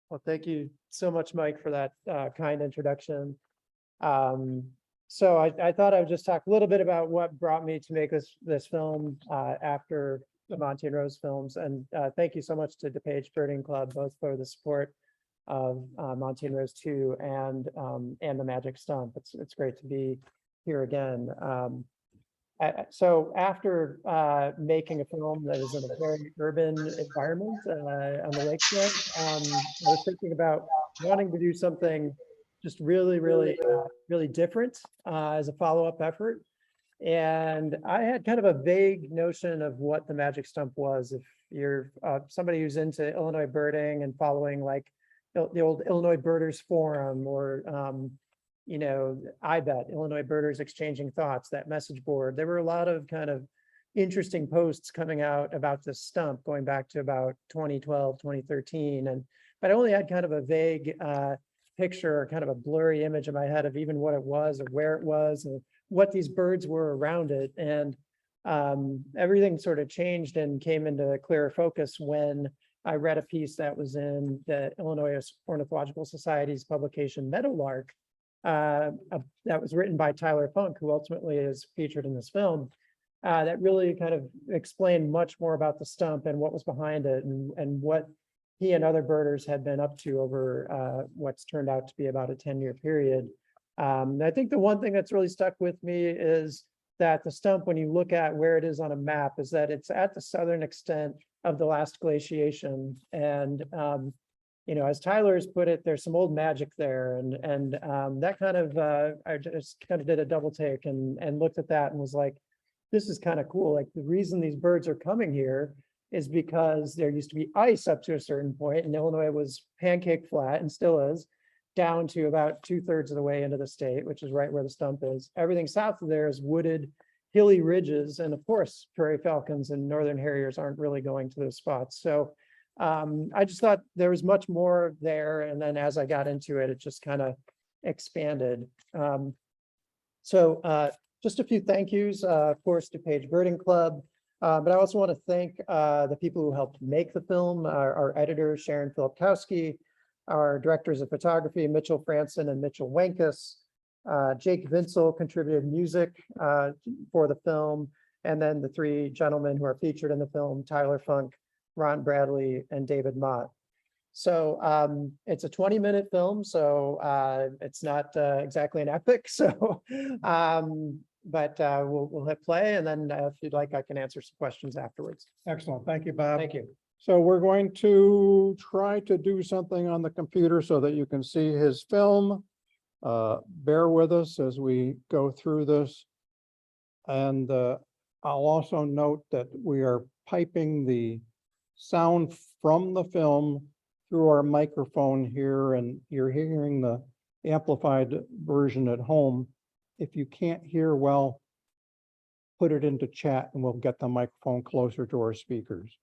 Well, thank you so much, Mike, for that kind introduction. So I thought I would just talk a little bit about what brought me to make this film after the Monty and Rose films. And thank you so much to DuPage Birding Club, both for the support of Monty and Rose 2 and the Magic Stump. It's great to be here again. So after making a film that is in a very urban environment on the lakeshore, I was thinking about wanting to do something just really different as a follow-up effort. And I had kind of a vague notion of what the Magic Stump was. If you're somebody who's into Illinois birding and following like the old Illinois Birders Forum or you know, I bet Illinois Birders Exchanging Thoughts, that message board. There were a lot of kind of interesting posts coming out about this stump going back to about 2012, 2013. But I only had kind of a vague picture, or kind of a blurry image in my head of even what it was or where it was and what these birds were around it. And everything sort of changed and came into clearer focus when I read a piece that was in the Illinois Ornithological Society's publication Meadowlark, that was written by Tyler Funk, who ultimately is featured in this film, that really kind of explained much more about the stump and what was behind it and what he and other birders had been up to over what's turned out to be about a 10-year period. I think the one thing that's really stuck with me is that the stump, when you look at where it is on a map, is that it's at the southern extent of the last glaciation. And you know, as Tyler has put it, there's some old magic there, and that kind of I just kind of did a double take and looked at that and was like, this is kind of cool. Like the reason these birds are coming here is because there used to be ice up to a certain point, and Illinois was pancake flat and still is, down to about 2/3 of the way into the state, which is right where the stump is. Everything south of there is wooded, hilly ridges, and of course, prairie falcons and northern harriers aren't really going to those spots. So I just thought there was much more there, and then as I got into it, it just kind of expanded. Just a few thank yous, of course, to DuPage Birding Club, but I also want to thank the people who helped make the film, our editor, Sharon Filipkowski, our directors of photography, Mitchell Franson and Mitchell Wankus. Jake Vinsel contributed music for the film, and then the three gentlemen who are featured in the film, Tyler Funk, Ron Bradley, and David Mott. So it's a 20-minute film, so it's not exactly an epic. So, but we'll hit play, and then if you'd like, I can answer some questions afterwards. Excellent. Thank you, Bob. Thank you. So we're going to try to do something on the computer so that you can see his film. Bear with us as we go through this. And I'll also note that we are piping the sound from the film through our microphone here, and you're hearing the amplified version at home. If you can't hear well, put it into chat and we'll get the microphone closer to our speakers.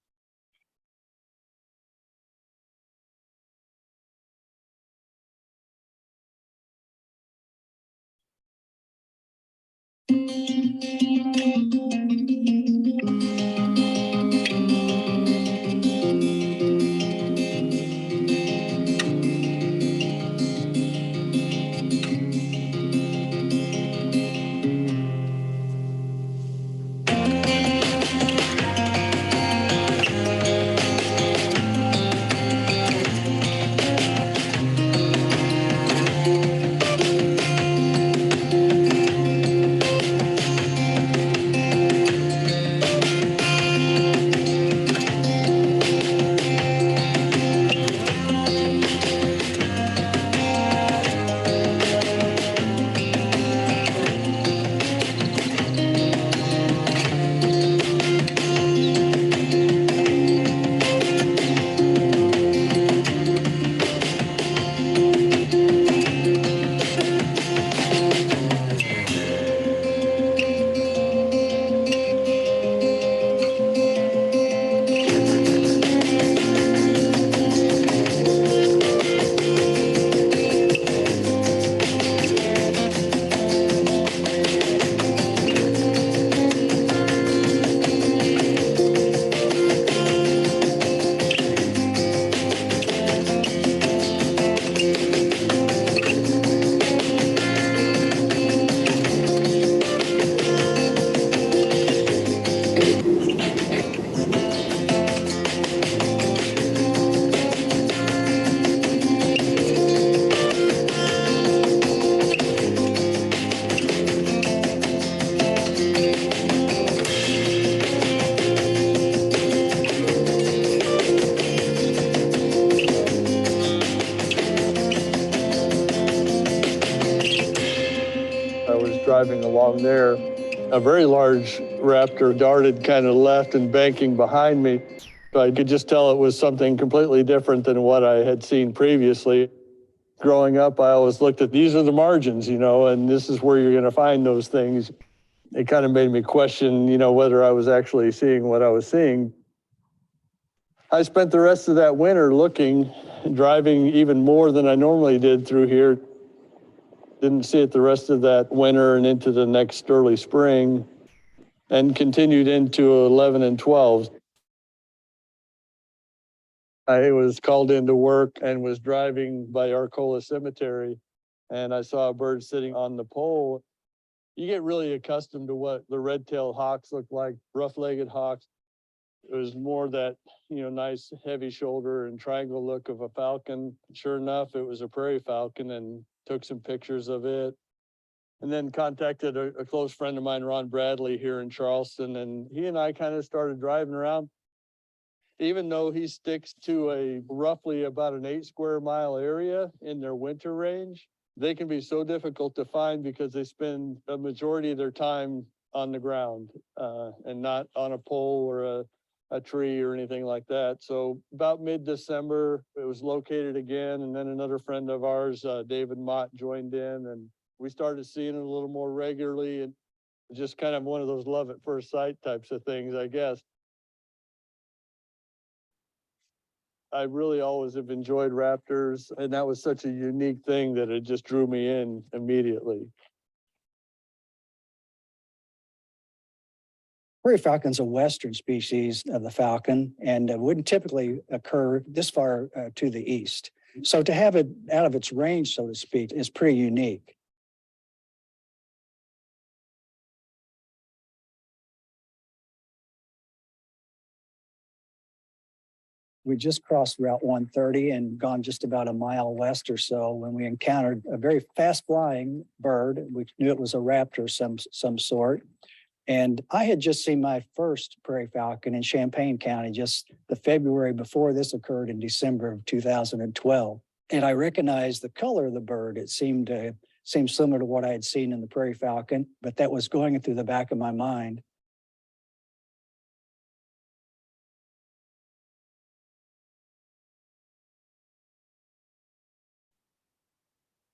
driving along there. A very large raptor darted kind of left and banking behind me. I could just tell it was something completely different than what I had seen previously. Growing up, I always looked at these are the margins, you know, and this is where you're going to find those things. It kind of made me question, you know, whether I was actually seeing what I was seeing. I spent the rest of that winter looking, driving even more than I normally did through here. Didn't see it the rest of that winter and into the next early spring, and continued into 11 and 12. I was called into work and was driving by Arcola Cemetery, and I saw a bird sitting on the pole. You get really accustomed to what the red-tailed hawks look like, rough-legged hawks. It was more that, you know, nice heavy shoulder and triangle look of a falcon. Sure enough, it was a prairie falcon, and took some pictures of it. And then contacted a close friend of mine, Ron Bradley, here in Charleston, and he and I kind of started driving around. Even though he sticks to a roughly about an 8 square mile area in their winter range, they can be so difficult to find because they spend a majority of their time on the ground and not on a pole or a tree or anything like that. So about mid-December, it was located again. And then another friend of ours, David Mott, joined in, and we started seeing it a little more regularly, and just kind of one of those love at first sight types of things, I guess. I really always have enjoyed raptors, and that was such a unique thing that it just drew me in immediately. Prairie falcon's a western species of the falcon and wouldn't typically occur this far to the east. So to have it out of its range, so to speak, is pretty unique. We just crossed Route 130 and gone just about a mile west or so when we encountered a very fast flying bird. We knew it was a raptor of some sort. And I had just seen my first prairie falcon in Champaign County just the February before this occurred in December of 2012. And I recognized the color of the bird. It seemed similar to what I had seen in the prairie falcon, but that was going through the back of my mind.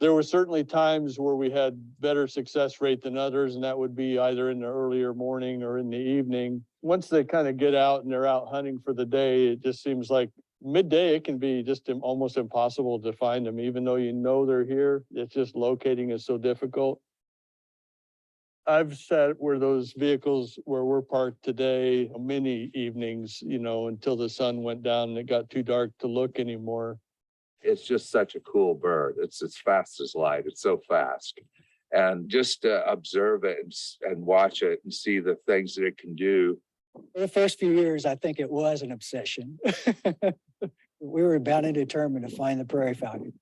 There were certainly times where we had better success rate than others, and that would be either in the earlier morning or in the evening. Once they kind of get out and they're out hunting for the day, it just seems like midday, it can be just almost impossible to find them, even though you know they're here. It's just locating is so difficult. I've sat where those vehicles where we're parked today, many evenings, you know, until the sun went down and it got too dark to look anymore. It's just such a cool bird. It's as fast as light. It's so fast. And just observe it and watch it and see the things that it can do. For the first few years, I think it was an obsession. We were bound and determined to find the prairie falcon.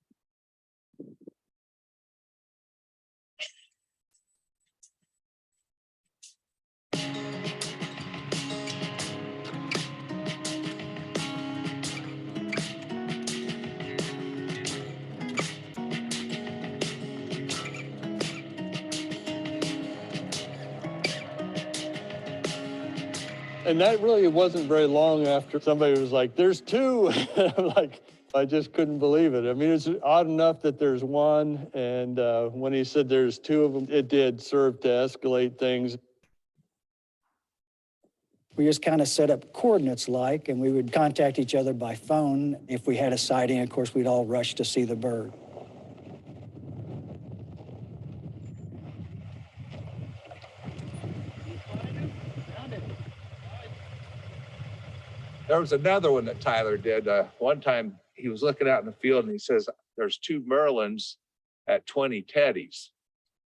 And that really wasn't very long after somebody was like, there's two. I'm like, I just couldn't believe it. I mean, it's odd enough that there's one. And when he said there's two of them, it did serve to escalate things. We just kind of set up coordinates like, and we would contact each other by phone. If we had a sighting, of course, we'd all rush to see the bird. There was another one that Tyler did. One time he was looking out in the field and he says, there's 2 Merlins at 20 teddies.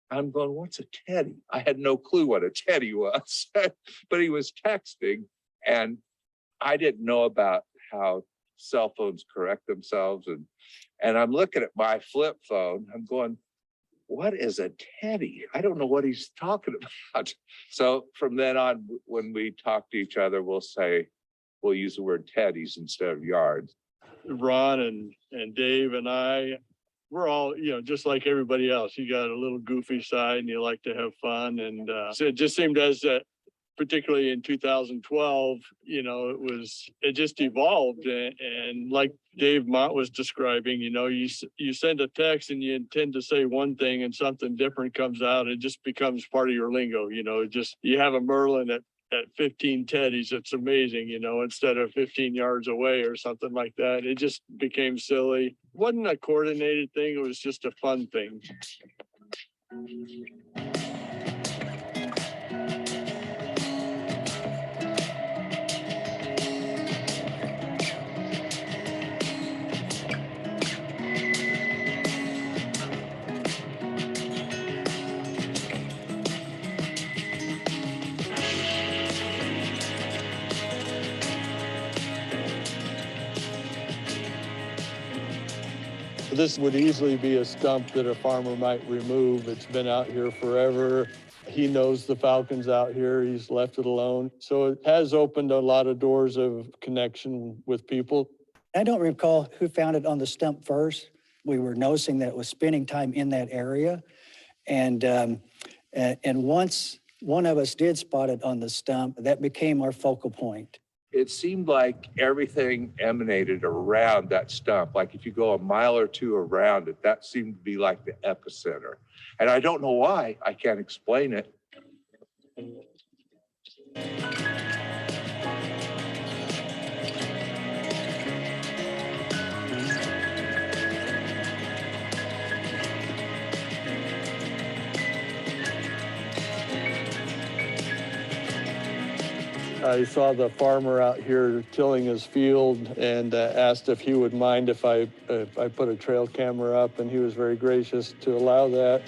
I'm going, what's a teddy? I had no clue what a teddy was, but he was texting, and I didn't know about how cell phones correct themselves. And I'm looking at my flip phone. I'm going, what is a teddy? I don't know what he's talking about. So from then on, when we talk to each other, we'll use the word teddies instead of yards. Ron and Dave and I we're all, just like everybody else. You got a little goofy side and you like to have fun. And so it just seemed as particularly in 2012, it just evolved. And like Dave Mott was describing, you send a text and you intend to say one thing and something different comes out. It just becomes part of your lingo, you have a Merlin at 15 teddies. It's amazing, instead of 15 yards away or something like that. It just became silly. It wasn't a coordinated thing. It was just a fun thing. This would easily be a stump that a farmer might remove. It's been out here forever. He knows the falcon's out here. He's left it alone. So it has opened a lot of doors of connection with people. I don't recall who found it on the stump first. We were noticing that it was spending time in that area. And once one of us did spot it on the stump, that became our focal point. It seemed like everything emanated around that stump. Like if you go a mile or two around it, that seemed to be like the epicenter. And I don't know why. I can't explain it. I saw the farmer out here tilling his field and asked if he would mind if I put a trail camera up, and he was very gracious to allow that.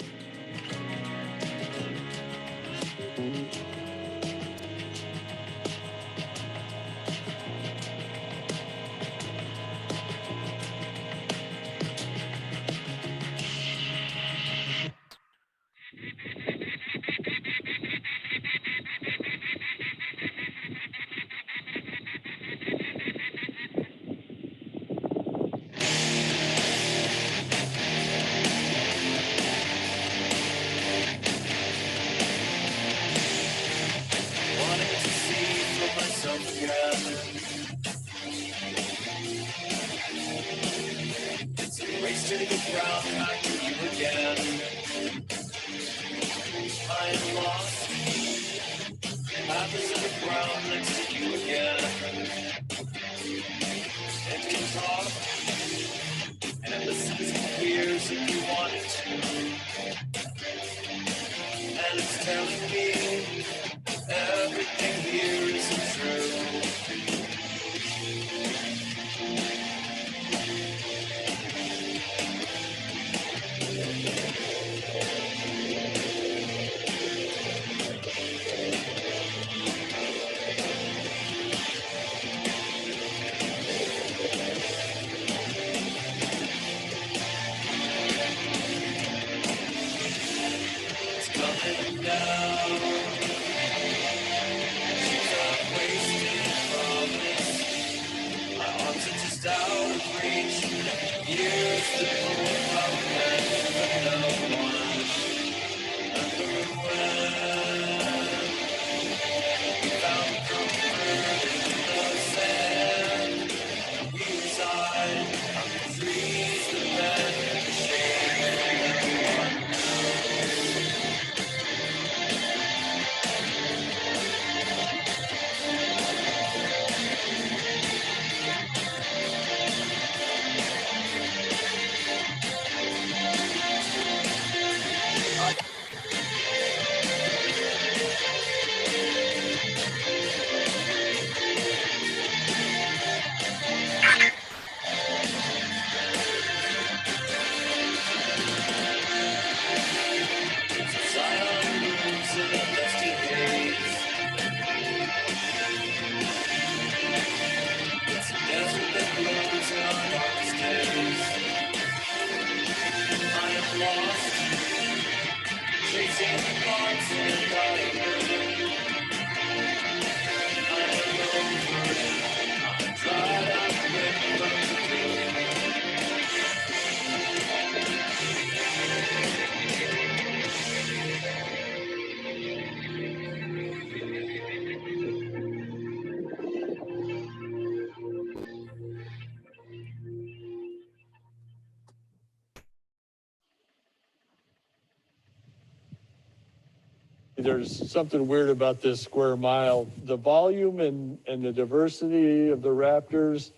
There's something weird about this square mile. The volume and the diversity of the raptors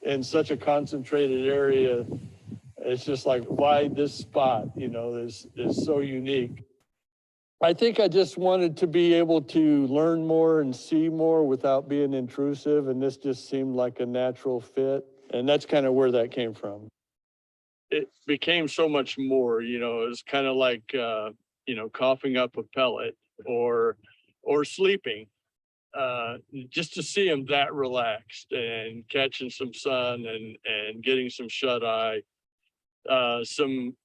in such a concentrated area, it's just like, why this spot, is so unique. I think I just wanted to be able to learn more and see more without being intrusive, and this just seemed like a natural fit. And that's kind of where that came from. It became so much more, it was kind of like, coughing up a pellet or sleeping. Just to see him that relaxed and catching some sun and getting some shut eye, some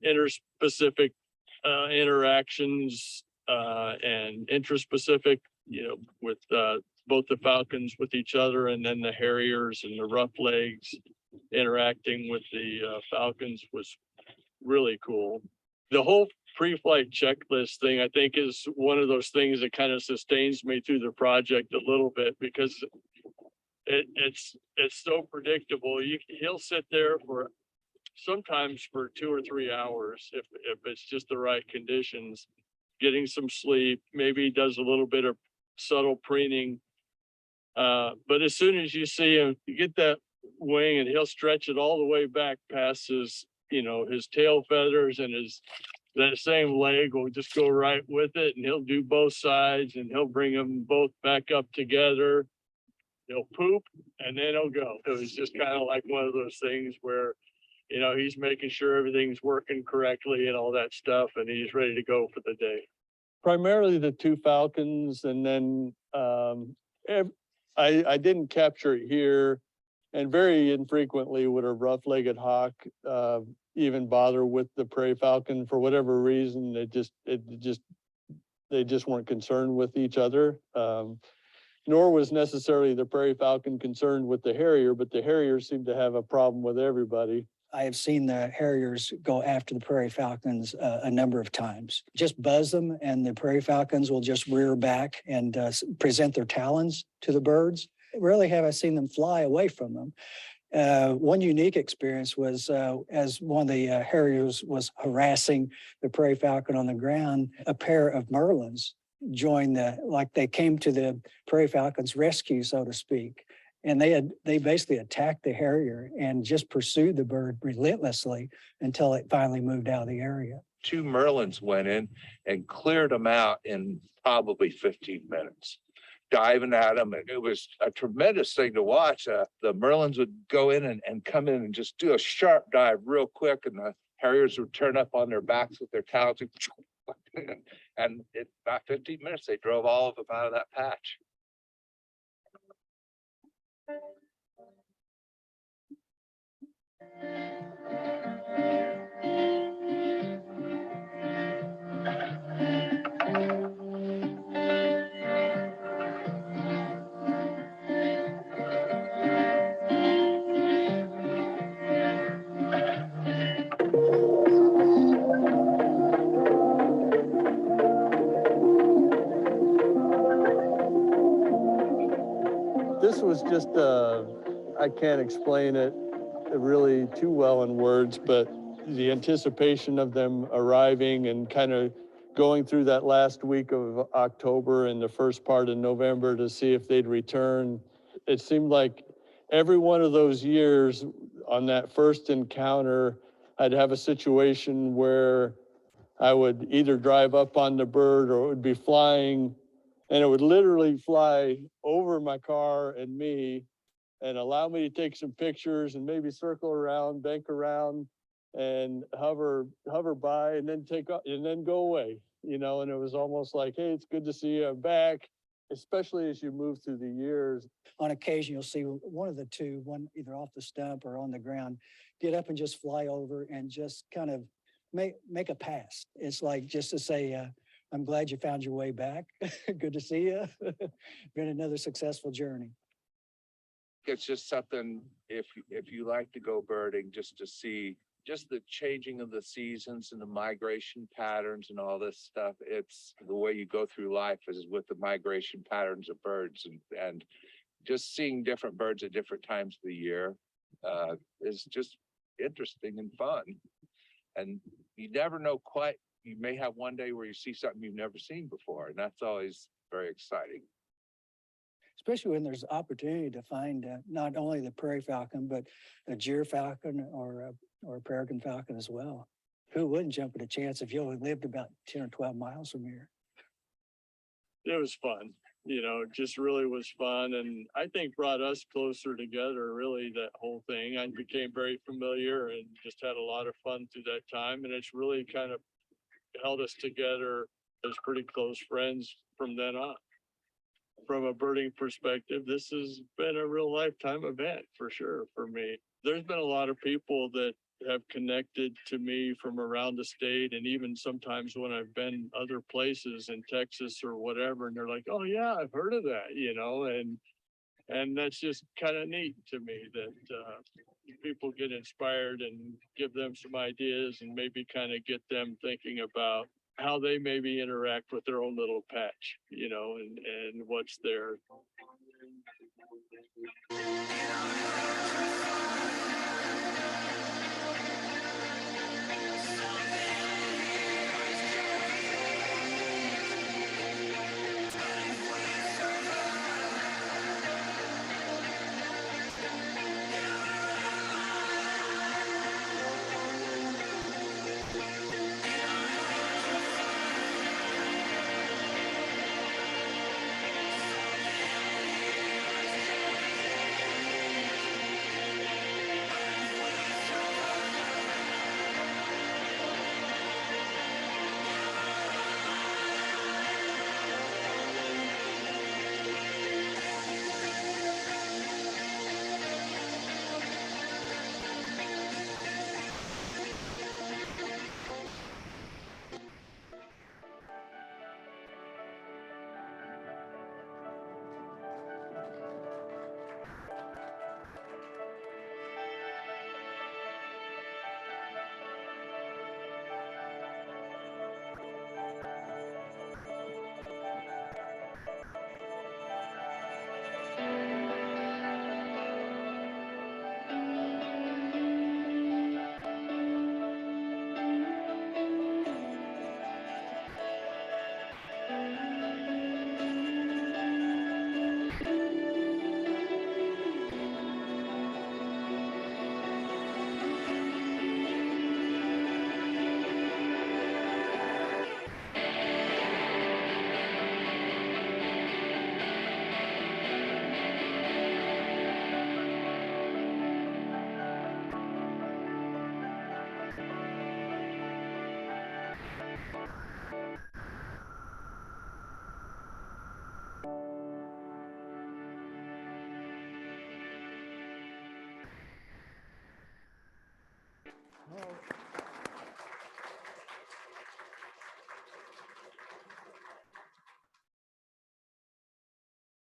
interspecific interactions and intraspecific, with both the falcons with each other, and then the harriers and the rough legs interacting with the falcons was really cool. The whole pre-flight checklist thing, I think, is one of those things that kind of sustains me through the project a little bit, because it's so predictable. He'll sit there for sometimes for 2 or 3 hours if it's just the right conditions, getting some sleep. Maybe he does a little bit of subtle preening. But as soon as you see him, you get that wing, and he'll stretch it all the way back past his, his tail feathers, and that same leg will just go right with it, and he'll do both sides, and he'll bring them both back up together. He'll poop, and then he'll go. It was just kind of like one of those things where, he's making sure everything's working correctly and all that stuff, and he's ready to go for the day. Primarily the 2 falcons, and then I didn't capture it here, and very infrequently would a rough-legged hawk even bother with the prairie falcon for whatever reason. They just weren't concerned with each other. Nor was necessarily the prairie falcon concerned with the harrier, but the harrier seemed to have a problem with everybody. I have seen the harriers go after the prairie falcons a number of times. Just buzz them, and the prairie falcons will just rear back and present their talons to the birds. Rarely have I seen them fly away from them. One unique experience was as one of the harriers was harassing the prairie falcon on the ground, a pair of merlins joined they came to the prairie falcon's rescue, so to speak. And they basically attacked the harrier and just pursued the bird relentlessly until it finally moved out of the area. 2 merlins went in and cleared them out in probably 15 minutes, diving at them. And it was a tremendous thing to watch. The merlins would go in and come in and just do a sharp dive real quick, and the harriers would turn up on their backs with their talons. And in about 15 minutes, they drove all of them out of that patch. This was just, I can't explain it really too well in words, but the anticipation of them arriving and kind of going through that last week of October and the first part of November to see if they'd return. It seemed like every one of those years on that first encounter, I'd have a situation where I would either drive up on the bird or it would be flying, and it would literally fly over my car and me and allow me to take some pictures and maybe circle around, bank around, and hover by, and then take off and then go away, and it was almost like, hey, it's good to see you, I'm back, especially as you move through the years. On occasion, you'll see one of the 2, one either off the stump or on the ground, get up and just fly over and just kind of make a pass. It's like just to say, I'm glad you found your way back. Good to see you. Been another successful journey. It's just something, if you like to go birding, just to see just the changing of the seasons and the migration patterns and all this stuff. It's the way you go through life is with the migration patterns of birds, and just seeing different birds at different times of the year is just interesting and fun. And you never know quite you may have one day where you see something you've never seen before, and that's always very exciting. Especially when there's opportunity to find not only the prairie falcon, but a gyr falcon or a peregrine falcon as well. Who wouldn't jump at a chance if you only lived about 10 or 12 miles from here? It was fun, it just really was fun. And I think brought us closer together, really, that whole thing. I became very familiar and just had a lot of fun through that time. And it's really kind of held us together as pretty close friends from then on. From a birding perspective, this has been a real lifetime event for sure for me. There's been a lot of people that have connected to me from around the state, and even sometimes when I've been other places in Texas or whatever, and they're like, oh yeah, I've heard of that, and that's just kind of neat to me that people get inspired and give them some ideas and maybe kind of get them thinking about how they maybe interact with their own little patch, and what's there.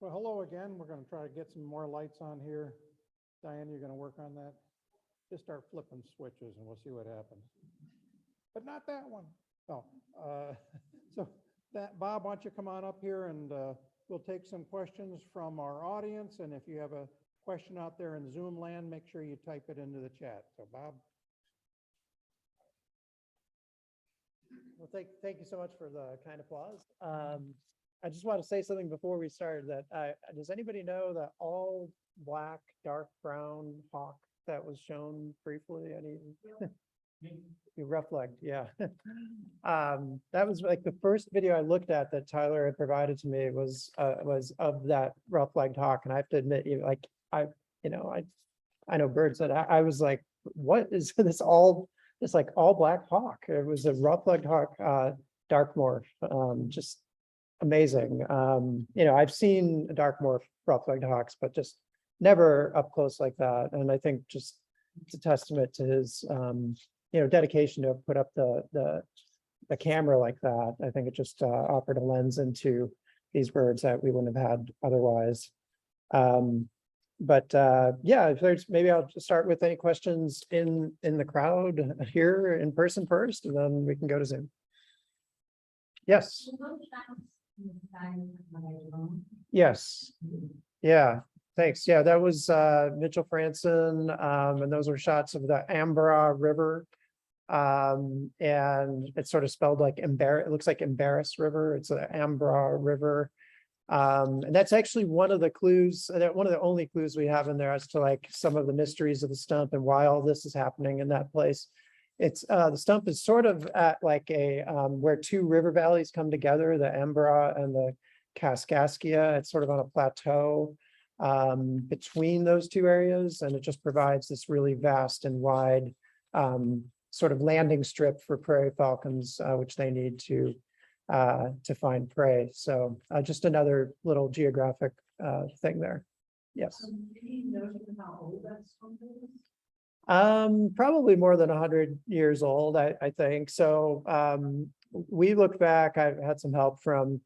Well, hello again. We're going to try to get some more lights on here. Diann, you're going to work on that. Just start flipping switches and we'll see what happens. But not that one. No. So that, Bob, why don't you come on up here and we'll take some questions from our audience. And if you have a question out there in Zoom land, make sure you type it into the chat. So Bob. Well, thank you so much for the kind applause. I just want to say something before we start that does anybody know that all black, dark brown hawk that was shown briefly? You rough-legged, yeah. That was like the first video I looked at that Tyler had provided to me was of that rough-legged hawk, and I have to admit, I know birds that I was like, what is this all? It's like all black hawk. It was a rough-legged hawk, dark morph, just amazing. I've seen dark morph rough-legged hawks, but just never up close like that. And I think just it's a testament to his, dedication to have put up the camera like that. I think it just offered a lens into these birds that we wouldn't have had otherwise. If there's, maybe I'll just start with any questions in the crowd here in person first, and then we can go to Zoom. Yes. Yes. Yeah. Thanks. Yeah, that was Mitchell Franson, and those were shots of the Ambra River And it's sort of spelled like it looks like Embarrass River. It's an Ambra River. And that's actually one of the clues, one of the only clues we have in there as to like some of the mysteries of the stump and why all this is happening in that place. It's the stump is sort of at like a where two river valleys come together, the Ambra and the Kaskaskia. It's sort of on a plateau between those two areas, and it just provides this really vast and wide sort of landing strip for prairie falcons, which they need to find prey. So just another little geographic thing there. Yes. Any notion how old that stump is? Probably more than 100 years old, I think. So we looked back, I've had some help from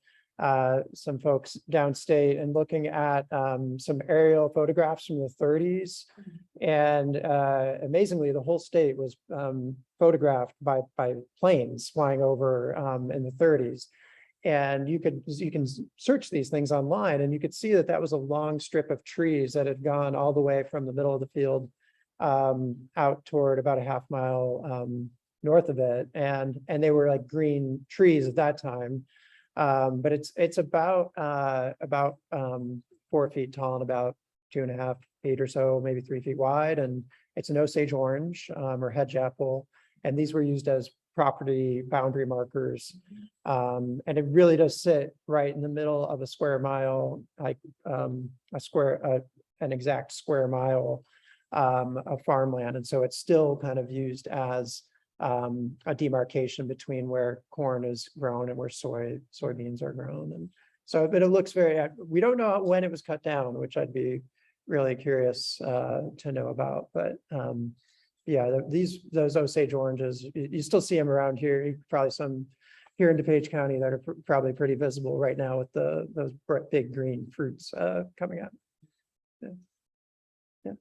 some folks downstate and looking at some aerial photographs from the 30s. And amazingly, the whole state was photographed by planes flying over in the 30s. And you can search these things online, and you could see that was a long strip of trees that had gone all the way from the middle of the field out toward about a half mile north of it. And they were like green trees at that time. But it's about 4 feet tall and about 2.5 feet or so, maybe 3 feet wide. And it's an Osage orange or hedge apple. And these were used as property boundary markers. And it really does sit right in the middle of a square mile, like an exact square mile of farmland. And so it's still kind of used as a demarcation between where corn is grown and where soybeans are grown. And so, but it looks we don't know when it was cut down, which I'd be really curious to know about. But yeah, those Osage oranges, you still see them around here. Probably some here in DuPage County that are probably pretty visible right now with those big green fruits coming out. Yeah. Yeah.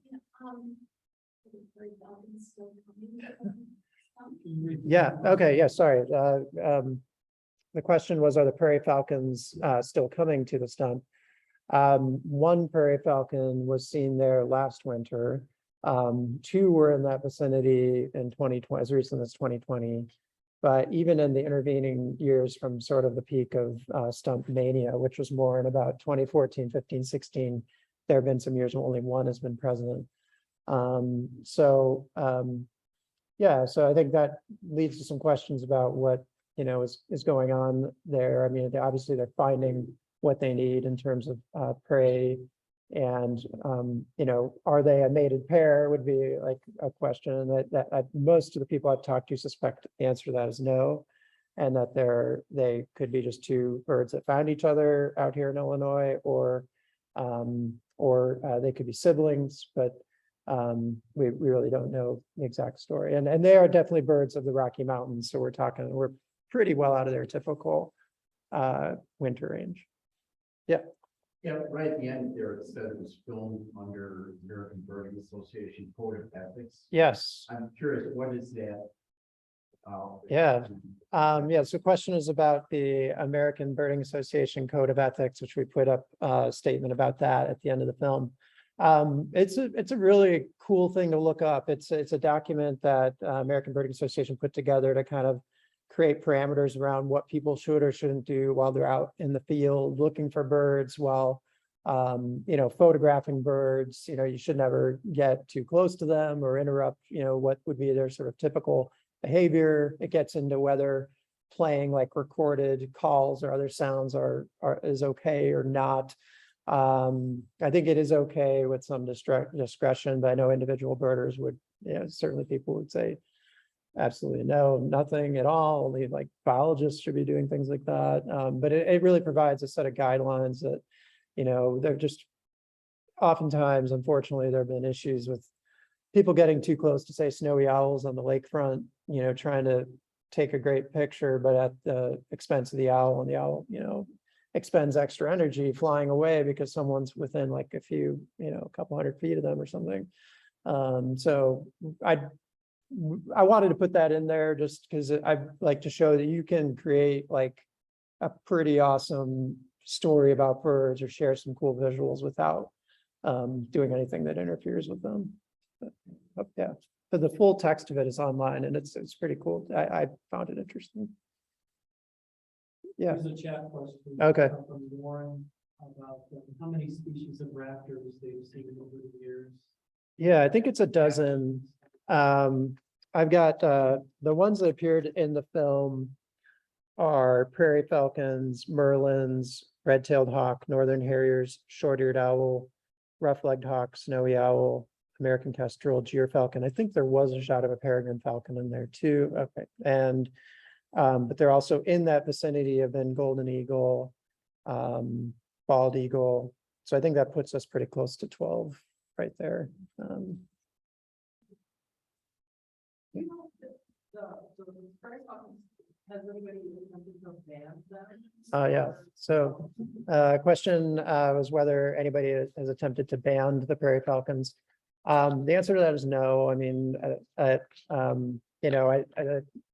Yeah. Okay. Yeah. Sorry. The question was, are the prairie falcons still coming to the stump? One prairie falcon was seen there last winter. 2 were in that vicinity in 2020, as recent as 2020. But even in the intervening years from sort of the peak of stump mania, which was more in about 2014, 15, 16, there have been some years where only one has been present. Yeah, so I think that leads to some questions about what, is going on there. I mean, obviously they're finding what they need in terms of prey, and, are they a mated pair would be like a question that most of the people I've talked to suspect the answer to that is no, and that they could be just 2 birds that found each other out here in Illinois, or they could be siblings, but we really don't know the exact story. And they are definitely birds of the Rocky Mountains. So we're pretty well out of their typical winter range. Yeah. Yeah, right at the end there, it said it was filmed under American Birding Association Code of Ethics. Yes. I'm curious, what is that? Yeah. Yeah, so the question is about the American Birding Association Code of Ethics, which we put up a statement about that at the end of the film. It's a really cool thing to look up. It's a document that American Birding Association put together to kind of create parameters around what people should or shouldn't do while they're out in the field looking for birds, while photographing birds. You should never get too close to them or interrupt what would be their sort of typical behavior. It gets into whether playing like recorded calls or other sounds is okay or not. I think it is okay with some discretion, but I know individual birders would, certainly people would say absolutely no, nothing at all. Only like biologists should be doing things like that. But it really provides a set of guidelines that, they're just oftentimes, unfortunately, there have been issues with people getting too close to, say, snowy owls on the lakefront, trying to take a great picture, but at the expense of the owl, and the owl, expends extra energy flying away because someone's within like a couple 100 feet of them or something. So I wanted to put that in there just because I'd like to show that you can create like a pretty awesome story about birds or share some cool visuals without doing anything that interferes with them. But, yeah. but the full text of it is online and it's pretty cool. I found it interesting. Yeah, There's a chat question. Okay. From Warren about how many species of raptors they've seen over the years. yeah, I think it's a dozen. I've got, the ones that appeared in the film are prairie falcons, merlins, red-tailed hawk, northern harriers, short-eared owl, rough-legged hawk, snowy owl, American kestrel, gyrfalcon. I think there was a shot of a peregrine falcon in there too. Okay, and but they're also in that vicinity of then golden eagle, bald eagle. So I think that puts us pretty close to 12 right there. You know, the prairie falcons, has anybody attempted to ban them? Yeah, so question was whether anybody has attempted to ban the prairie falcons. The answer to that is no. I mean, you know, I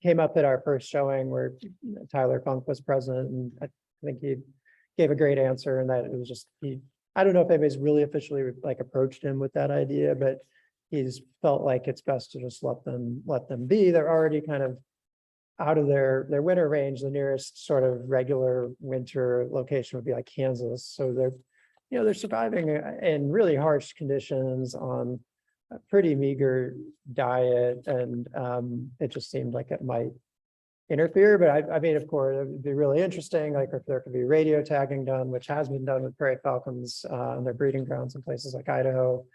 came up at our first showing where Tyler Funk was present, and I think he gave a great answer, and that it was just I don't know if anybody's really officially like approached him with that idea, but he's felt like it's best to just let them be. They're already kind of out of their winter range. The nearest sort of regular winter location would be like Kansas. So they're surviving in really harsh conditions on a pretty meager diet. And it just seemed like it might interfere, but I mean, of course, it would be really interesting, like if there could be radio tagging done, which has been done with prairie falcons on their breeding grounds in places like Idaho.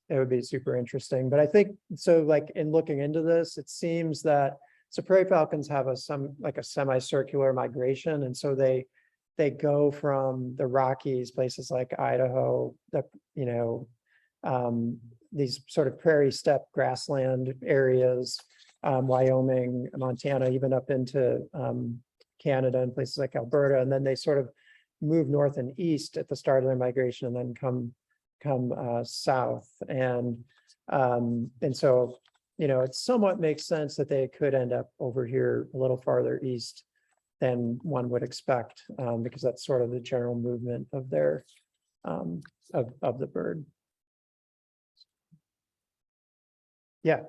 It would be super interesting. But I think, so like in looking into this, it seems that, so prairie falcons have a semicircular migration. And so they go from the Rockies, places like Idaho, these sort of prairie steppe grassland areas, Wyoming, Montana, even up into Canada and places like Alberta. And then they sort of move north and east at the start of their migration and then come south. And so, it somewhat makes sense that they could end up over here a little farther east than one would expect, because that's sort of the general movement of their of the bird. Yeah.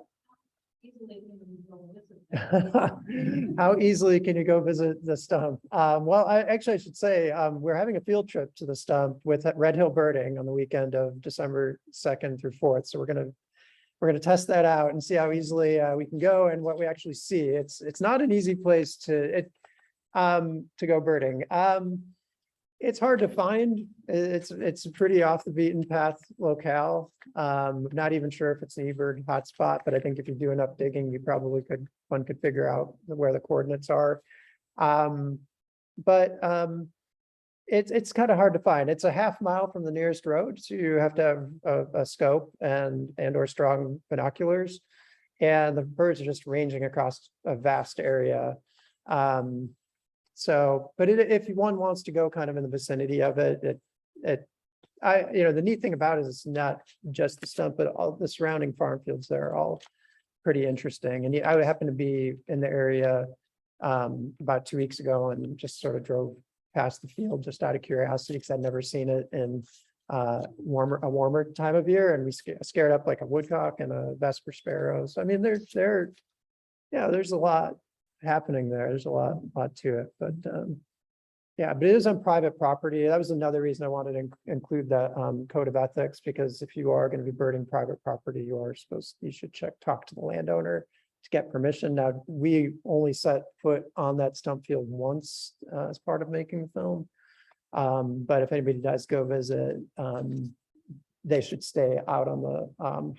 How easily can you go visit the stump? Well, I should say we're having a field trip to the stump with Red Hill Birding on the weekend of December 2nd through 4th. So we're gonna test that out and see how easily we can go and what we actually see. It's not an easy place to go birding. It's hard to find. It's a pretty off the beaten path locale. Not even sure if it's an eBird hotspot, but I think if you do enough digging, you probably one could figure out where the coordinates are. It's kind of hard to find. It's a half mile from the nearest road, so you have to have a scope and/or strong binoculars, and the birds are just ranging across a vast area. But if one wants to go kind of in the vicinity of it, the neat thing about it is it's not just the stump, but all the surrounding farm fields there are all pretty interesting. And I happened to be in the area about 2 weeks ago and just sort of drove past the field just out of curiosity because I'd never seen it in a warmer time of year, and we scared up like a woodcock and a vesper sparrow. So I mean, there's a lot happening there. There's a lot to it, but but it is on private property. That was another reason I wanted to include that code of ethics, because if you are going to be birding private property, you should talk to the landowner to get permission. Now, we only set foot on that stump field once as part of making the film, but if anybody does go visit, they should stay out on the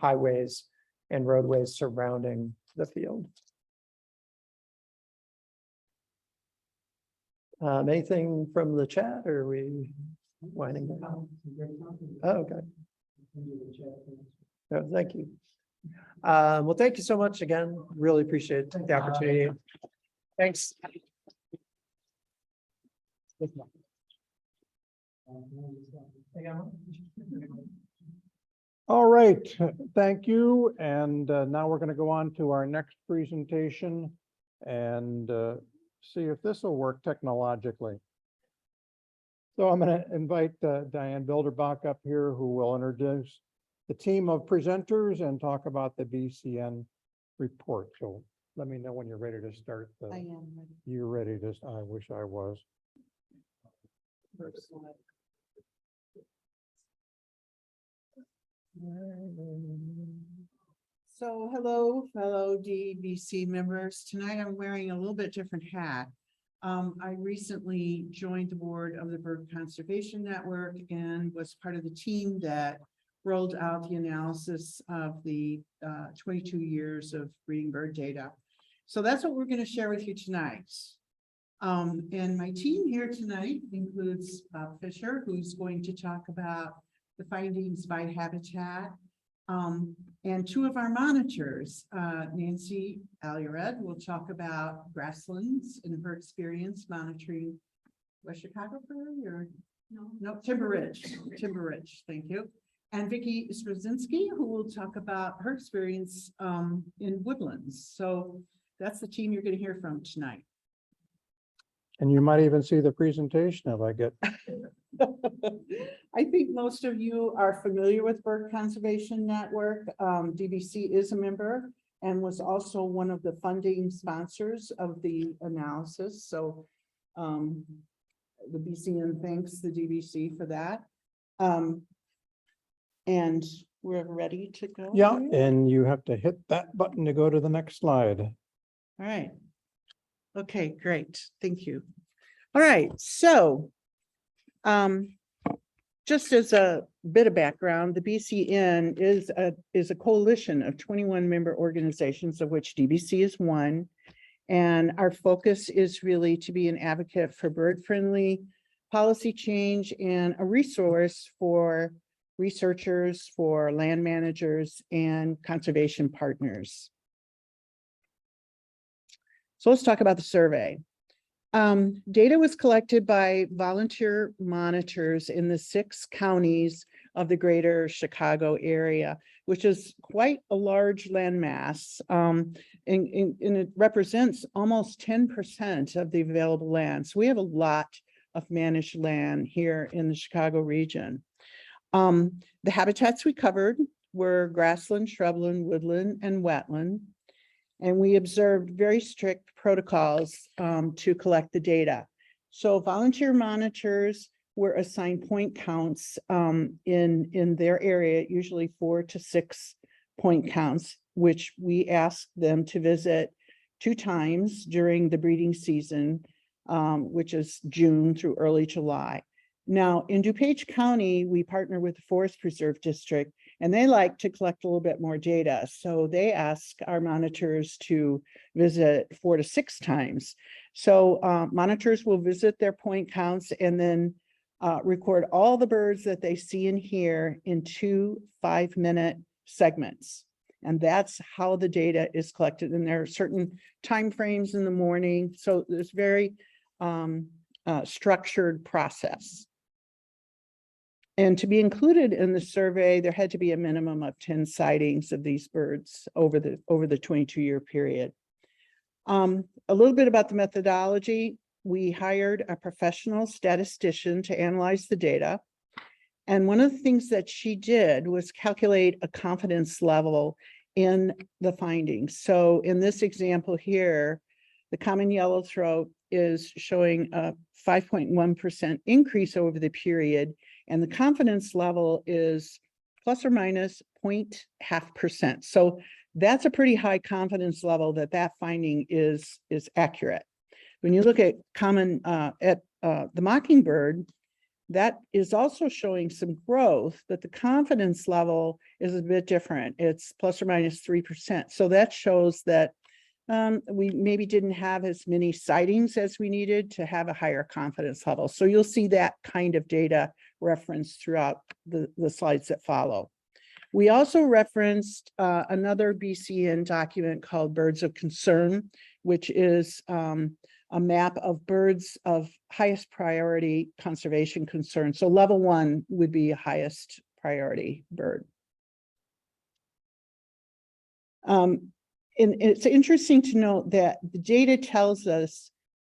highways and roadways surrounding the field. Anything from the chat, or are we winding down? Oh, okay. Oh, thank you. Well, thank you so much again. Really appreciate the opportunity. Thanks. All right, thank you. And now we're going to go on to our next presentation and see if this will work technologically. So I'm going to invite Diann Bilderback up here, who will introduce the team of presenters and talk about the BCN report. So let me know when you're ready to start. I am ready. You're ready to, I wish I was. So hello, fellow DBC members. Tonight I'm wearing a little bit different hat. I recently joined the board of the Bird Conservation Network and was part of the team that rolled out the analysis of the 22 years of breeding bird data. So that's what we're going to share with you tonight. And my team here tonight includes Bob Fisher, who's going to talk about the findings by habitat. And two of our monitors, Nancy Allured will talk about grasslands and her experience monitoring West Chicago Prairie or no, Timber Ridge, thank you. And Vicky Sroczynski, who will talk about her experience in Woodlands. So that's the team you're going to hear from tonight. And you might even see the presentation if I get. I think most of you are familiar with Bird Conservation Network. DBC is a member and was also one of the funding sponsors of the analysis. So the BCN thanks the DBC for that. And we're ready to go. Yeah, here? and you have to hit that button to go to the next slide. All right. Okay, great. Thank you. All right, so just as a bit of background, the BCN is a coalition of 21 member organizations, of which DBC is one. And our focus is really to be an advocate for bird-friendly policy change and a resource for researchers, for land managers, and conservation partners. So let's talk about the survey. Data was collected by volunteer monitors in the 6 counties of the greater Chicago area, which is quite a large landmass. And it represents almost 10% of the available land. So we have a lot of managed land here in the Chicago region. The habitats we covered were grassland, shrubland, woodland, and wetland. And we observed very strict protocols to collect the data. So volunteer monitors were assigned point counts in their area, usually 4 to 6 point counts, which we asked them to visit 2 times during the breeding season, which is June through early July. Now, in DuPage County, we partner with the Forest Preserve District, and they like to collect a little bit more data. So they ask our monitors to visit 4 to 6 times. So monitors will visit their point counts and then record all the birds that they see and hear in 2 5-minute segments. And that's how the data is collected. And there are certain timeframes in the morning. So there's very structured process. And to be included in the survey, there had to be a minimum of 10 sightings of these birds over the 22-year period. A little bit about the methodology. We hired a professional statistician to analyze the data. And one of the things that she did was calculate a confidence level in the findings. So in this example here, the common yellowthroat is showing a 5.1% increase over the period. And the confidence level is plus or minus 0.5%. So that's a pretty high confidence level that finding is accurate. When you look at the mockingbird, that is also showing some growth, but the confidence level is a bit different. It's plus or minus 3%. So that shows that we maybe didn't have as many sightings as we needed to have a higher confidence level. So you'll see that kind of data referenced throughout the slides that follow. We also referenced another BCN document called Birds of Concern, which is a map of birds of highest priority conservation concern. So level 1 would be highest priority bird. And it's interesting to note that the data tells us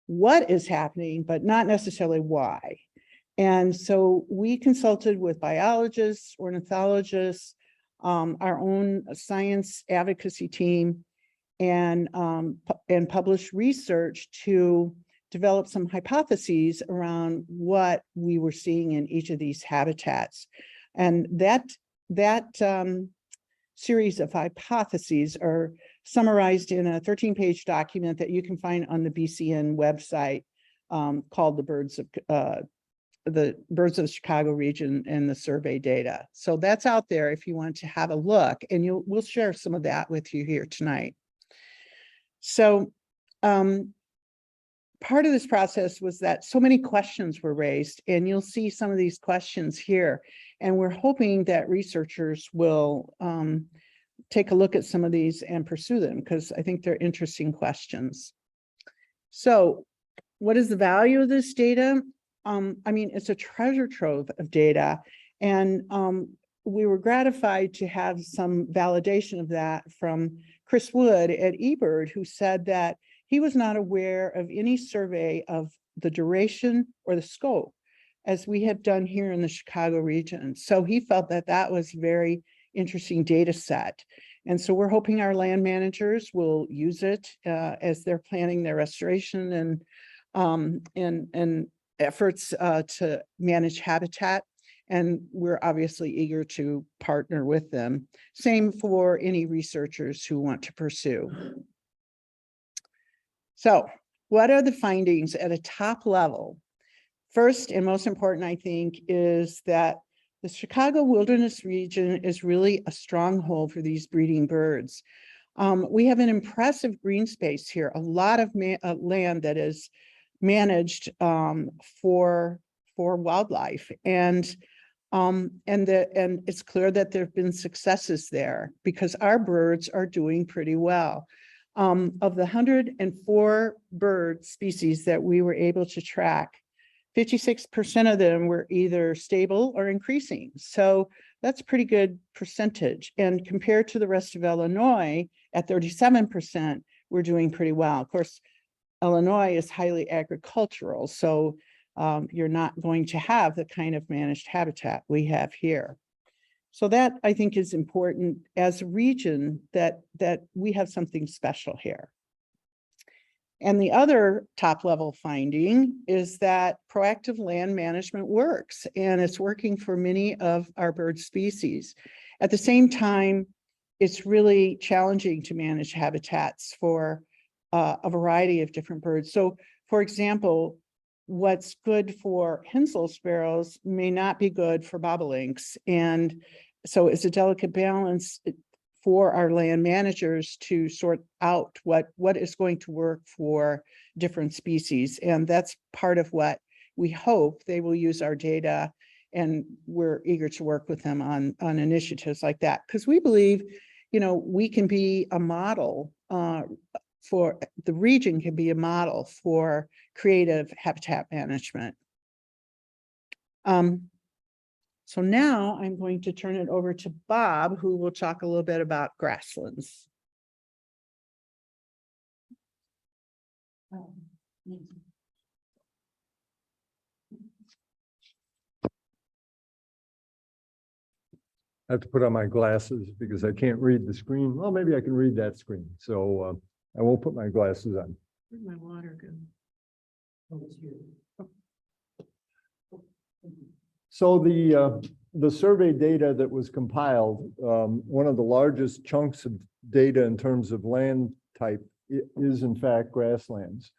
what is happening, but not necessarily why. And so we consulted with biologists, ornithologists, our own science advocacy team and published research to develop some hypotheses around what we were seeing in each of these habitats. And that series of hypotheses are summarized in a 13-page document that you can find on the BCN website called the Birds of the Chicago Region and the Survey Data. So that's out there if you want to have a look, and we'll share some of that with you here tonight. So part of this process was that so many questions were raised, and you'll see some of these questions here. And we're hoping that researchers will take a look at some of these and pursue them, because I think they're interesting questions. So what is the value of this data? I mean, it's a treasure trove of data, and we were gratified to have some validation of that from Chris Wood at eBird, who said that he was not aware of any survey of the duration or the scope as we have done here in the Chicago region. So he felt that that was a very interesting data set. And so we're hoping our land managers will use it as they're planning their restoration and efforts to manage habitat. And we're obviously eager to partner with them. Same for any researchers who want to pursue. So what are the findings at a top level? First and most important, I think, is that the Chicago wilderness region is really a stronghold for these breeding birds. We have an impressive green space here, a lot of land that is managed for wildlife, and it's clear that there have been successes there because our birds are doing pretty well. Of the 104 bird species that we were able to track, 56% of them were either stable or increasing. So that's a pretty good percentage. And compared to the rest of Illinois at 37%, we're doing pretty well. Of course, Illinois is highly agricultural, so you're not going to have the kind of managed habitat we have here. So that, I think, is important as a region that we have something special here. And the other top level finding is that proactive land management works, and it's working for many of our bird species. At the same time, it's really challenging to manage habitats for a variety of different birds. So, for example, what's good for Henslow sparrows may not be good for bobolinks. And so it's a delicate balance for our land managers to sort out what is going to work for different species. And that's part of what we hope they will use our data, and we're eager to work with them on initiatives like that. Because we believe, we can be a model for the region, can be a model for creative habitat management. So now I'm going to turn it over to Bob, who will talk a little bit about grasslands. I have to put on my glasses because I can't read the screen. Well, maybe I can read that screen. So I won't put my glasses on. Where'd my water go? Oh, it's here. So the survey data that was compiled, one of the largest chunks of data in terms of land type is in fact grasslands.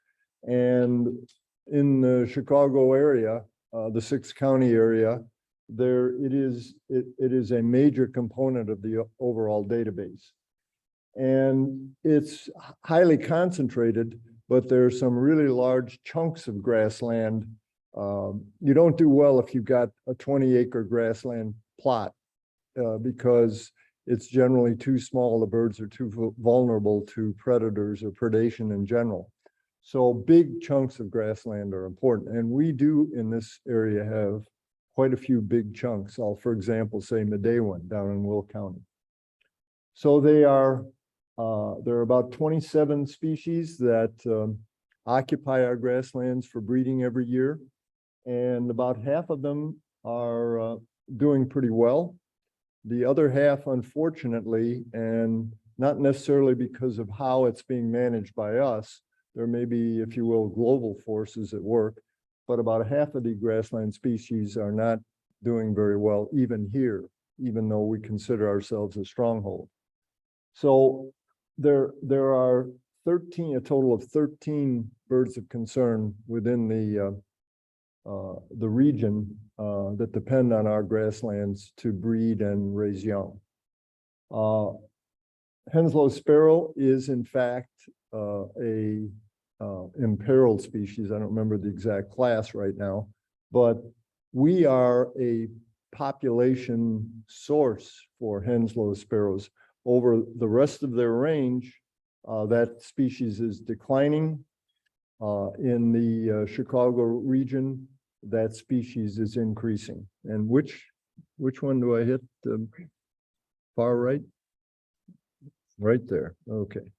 And in the Chicago area, the 6-county area, it is a major component of the overall database. And it's highly concentrated, but there are some really large chunks of grassland. You don't do well if you've got a 20-acre grassland plot because it's generally too small. The birds are too vulnerable to predators or predation in general. So big chunks of grassland are important. And we do in this area have quite a few big chunks. I'll, for example, say Medewan down in Will County. So there are about 27 species that occupy our grasslands for breeding every year. And about half of them are doing pretty well. The other half, unfortunately, and not necessarily because of how it's being managed by us, there may be, if you will, global forces at work, but about half of the grassland species are not doing very well even here, even though we consider ourselves a stronghold. So there are a total of 13 birds of concern within the region that depend on our grasslands to breed and raise young. Henslow sparrow is in fact a imperiled species. I don't remember the exact class right now, but we are a population source for Henslow sparrows. Over the rest of their range, that species is declining. In the Chicago region, that species is increasing. And which one do I hit? Far right? Right there, okay.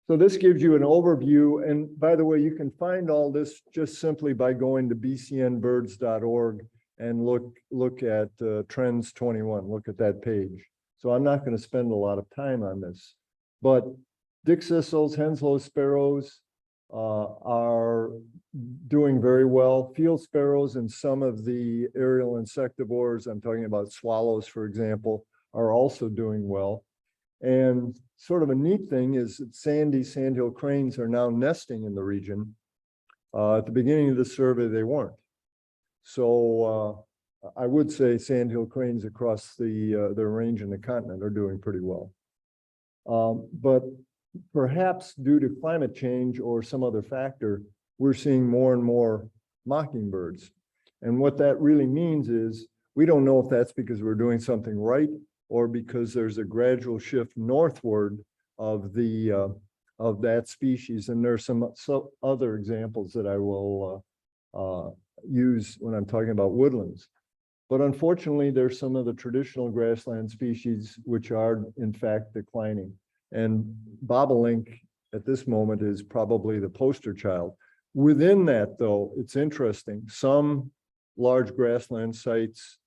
So this gives you an overview, and by the way, you can find all this just simply by going to bcnbirds.org and look at Trends 21, look at that page. So I'm not going to spend a lot of time on this, but dickcissels, Henslow sparrows are doing very well. Field sparrows and some of the aerial insectivores, I'm talking about swallows, for example, are also doing well. And sort of a neat thing is that sandhill cranes are now nesting in the region. At the beginning of the survey, they weren't. So I would say sandhill cranes across their range in the continent are doing pretty well. But perhaps due to climate change or some other factor, we're seeing more and more mockingbirds. And what that really means is we don't know if that's because we're doing something right or because there's a gradual shift northward of that species. And there's some other examples that I will use when I'm talking about woodlands. But unfortunately, there's some of the traditional grassland species which are in fact declining. And bobolink at this moment is probably the poster child. Within that, though, it's interesting. Some large grassland sites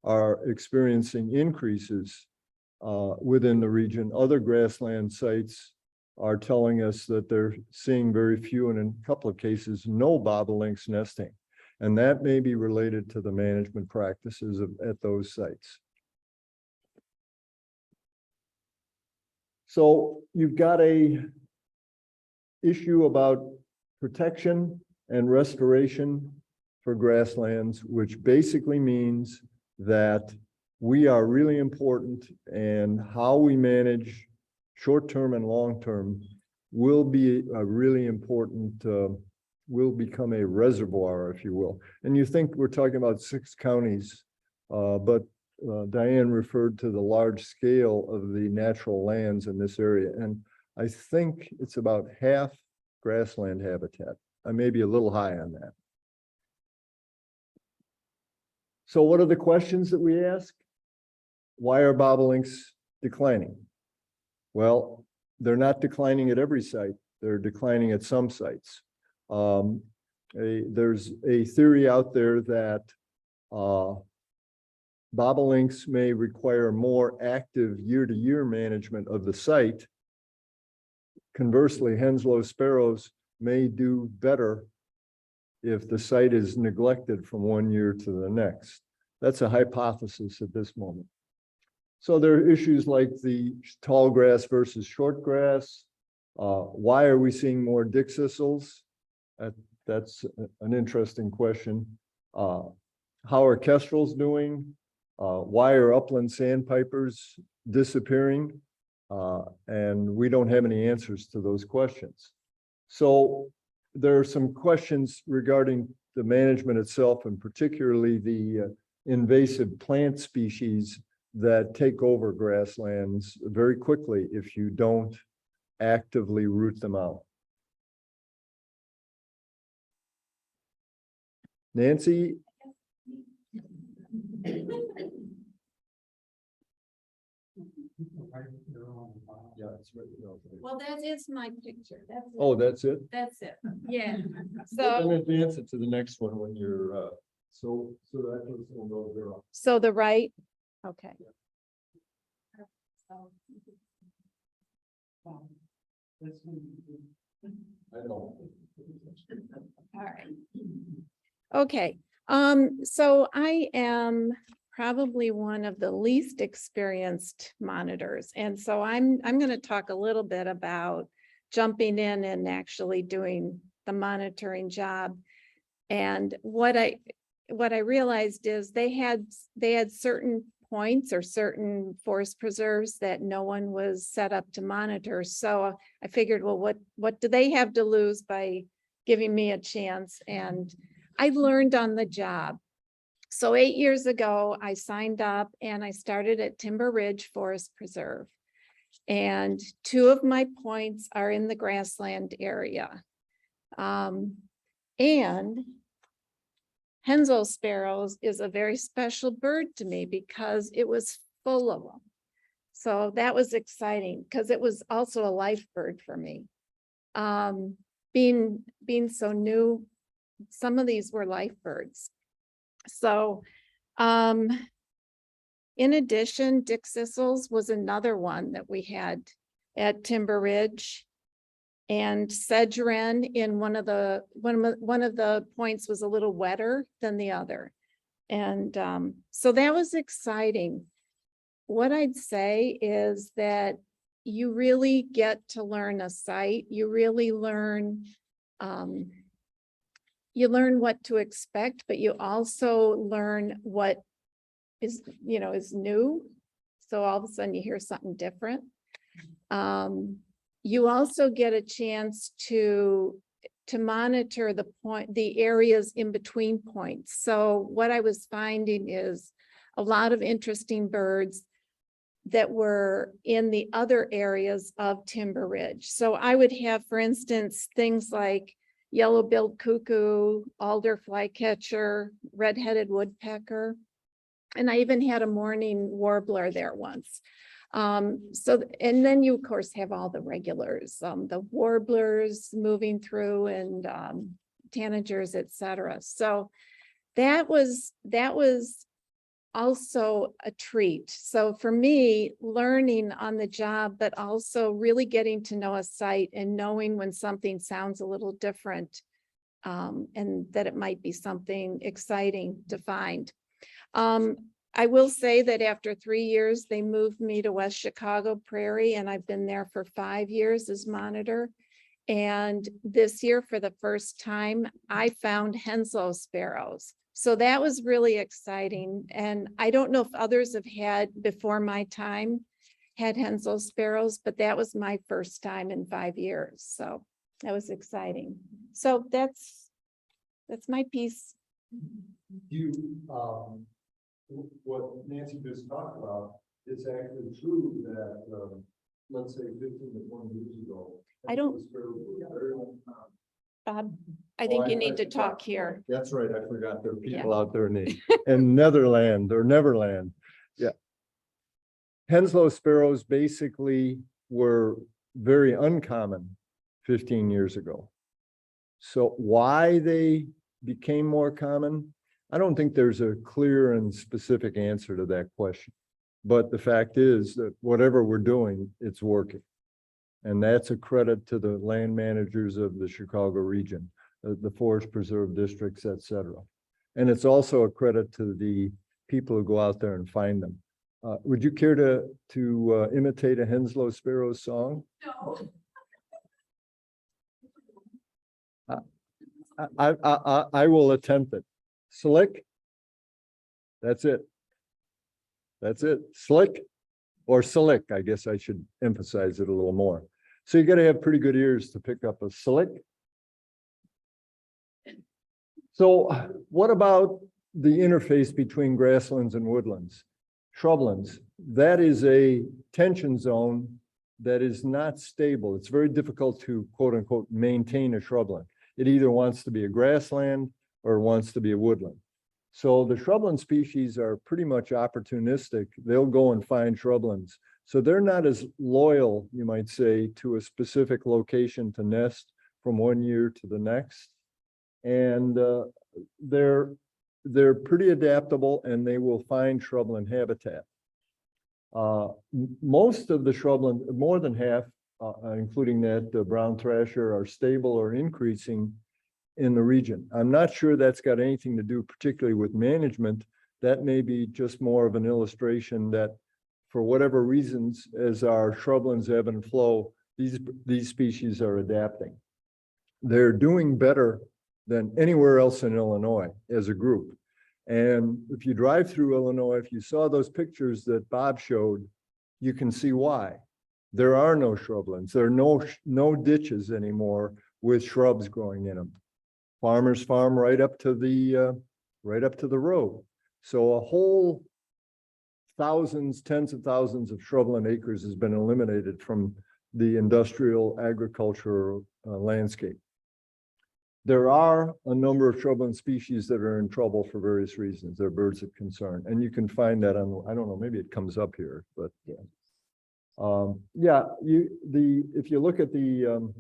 are experiencing increases within the region. Other grassland sites are telling us that they're seeing very few, and in a couple of cases, no bobolinks nesting. And that may be related to the management practices at those sites. So you've got a issue about protection and restoration for grasslands, which basically means that we are really important, and how we manage short-term and long-term will be a really important, will become a reservoir, if you will. And you think we're talking about 6 counties, but Diann referred to the large scale of the natural lands in this area. And I think it's about half grassland habitat. I may be a little high on that. So what are the questions that we ask? Why are bobolinks declining? Well, they're not declining at every site. They're declining at some sites. There's a theory out there that bobolinks may require more active year-to-year management of the site. Conversely, Henslow sparrows may do better if the site is neglected from one year to the next. That's a hypothesis at this moment. So there are issues like the tall grass versus short grass. Why are we seeing more dickcissels? That's an interesting question. How are kestrels doing? Why are upland sandpipers disappearing? And we don't have any answers to those questions. So there are some questions regarding the management itself, and particularly the invasive plant species that take over grasslands very quickly if you don't actively root them out. Nancy? Well, that is my picture. That's it. Oh, that's it? That's it. Yeah. Then So, advance it to the next one when you're, so that person will know they're on. so the right Okay. All right. Okay, so I am probably one of the least experienced monitors. And so I'm going to talk a little bit about jumping in and actually doing the monitoring job. And what I realized is they had certain points or certain forest preserves that no one was set up to monitor. So I figured, well, what do they have to lose by giving me a chance? And I learned on the job. So 8 years ago, I signed up and I started at Timber Ridge Forest Preserve. And 2 of my points are in the Grassland area. And Henslow sparrows is a very special bird to me because it was full of them. So that was exciting because it was also a life bird for me. Being so new, some of these were life birds. So in addition, Dick Sissels was another one that we had at Timber Ridge. And sedge wren in one of the points was a little wetter than the other. And so that was exciting. What I'd say is that you really get to learn a site. You really learn, what to expect, but you also learn what is new. So all of a sudden you hear something different. You also get a chance to monitor the areas in between points. So what I was finding is a lot of interesting birds that were in the other areas of Timber Ridge. So I would have, for instance, things like yellow-billed cuckoo, alder flycatcher, red-headed woodpecker, and I even had a morning warbler there once. And then you of course have all the regulars, the warblers moving through and tanagers, etc. So that was also a treat. So for me, learning on the job, but also really getting to know a site and knowing when something sounds a little different, and that it might be something exciting to find. I will say that after 3 years, they moved me to West Chicago Prairie, and I've been there for 5 years as monitor. And this year, for the first time, I found Henslow sparrows. So that was really exciting. And I don't know if others have had before my time had Henslow sparrows, but that was my first time in 5 years. So that was exciting. So that's my piece. What Nancy just talked about, it's actually true that, let's say 15 to 20 years ago. I don't- Bob, I think you need to talk here. That's right, I forgot there are people out there in Netherland or Neverland. Yeah. Henslow sparrows basically were very uncommon 15 years ago. So why they became more common, I don't think there's a clear and specific answer to that question. But the fact is that whatever we're doing, it's working. And that's a credit to the land managers of the Chicago region, the forest preserve districts, et cetera. And it's also a credit to the people who go out there and find them. Would you care to imitate a Henslow sparrow song? No. I will attempt it. Slick. That's it. That's it. Slick or slick. I guess I should emphasize it a little more. So you got to have pretty good ears to pick up a slick. So what about the interface between grasslands and woodlands? Shrublands. That is a tension zone that is not stable. It's very difficult to quote unquote maintain a shrubland. It either wants to be a grassland or wants to be a woodland. So the shrubland species are pretty much opportunistic. They'll go and find shrublands. So they're not as loyal, you might say, to a specific location to nest from one year to the next. And they're pretty adaptable and they will find shrubland habitat. Most of the shrubland, more than half, including that brown thrasher, are stable or increasing in the region. I'm not sure that's got anything to do particularly with management. That may be just more of an illustration that for whatever reasons, as our shrublands ebb and flow, these species are adapting. They're doing better than anywhere else in Illinois as a group. And if you drive through Illinois, if you saw those pictures that Bob showed, you can see why. There are no shrublands. There are no ditches anymore with shrubs growing in them. Farmers farm right up to the road. So a whole tens of thousands of shrubland acres has been eliminated from the industrial agricultural landscape. There are a number of shrubland species that are in trouble for various reasons. They're birds of concern, and you can find that on, I don't know, maybe it comes up here, but yeah, if you look at the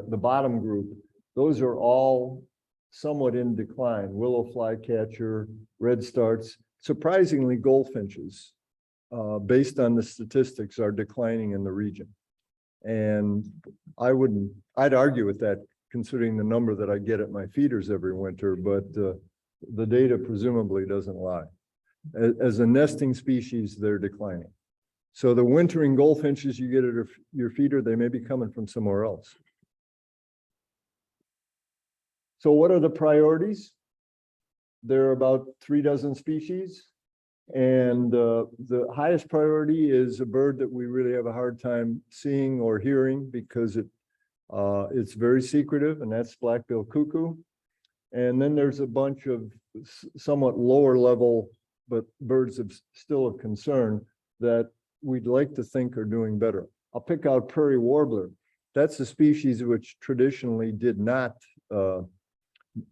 bottom group, those are all somewhat in decline. Willow flycatcher, redstarts, surprisingly goldfinches, based on the statistics, are declining in the region. And I'd argue with that, considering the number that I get at my feeders every winter, but the data presumably doesn't lie. As a nesting species, they're declining. So the wintering goldfinches you get at your feeder, they may be coming from somewhere else. So what are the priorities? There are about 36 species. And the highest priority is a bird that we really have a hard time seeing or hearing because it's very secretive, and that's black-billed cuckoo. And then there's a bunch of somewhat lower level, but birds still of concern that we'd like to think are doing better. I'll pick out prairie warbler. That's a species which traditionally did not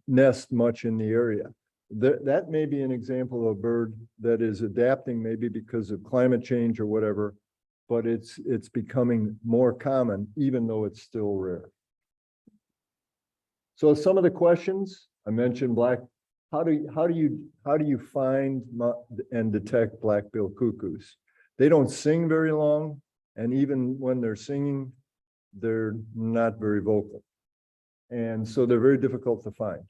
nest much in the area. That may be an example of a bird that is adapting, maybe because of climate change or whatever, but it's becoming more common, even though it's still rare. So some of the questions I mentioned, how do you find and detect black-billed cuckoos? They don't sing very long, and even when they're singing, they're not very vocal. And so they're very difficult to find.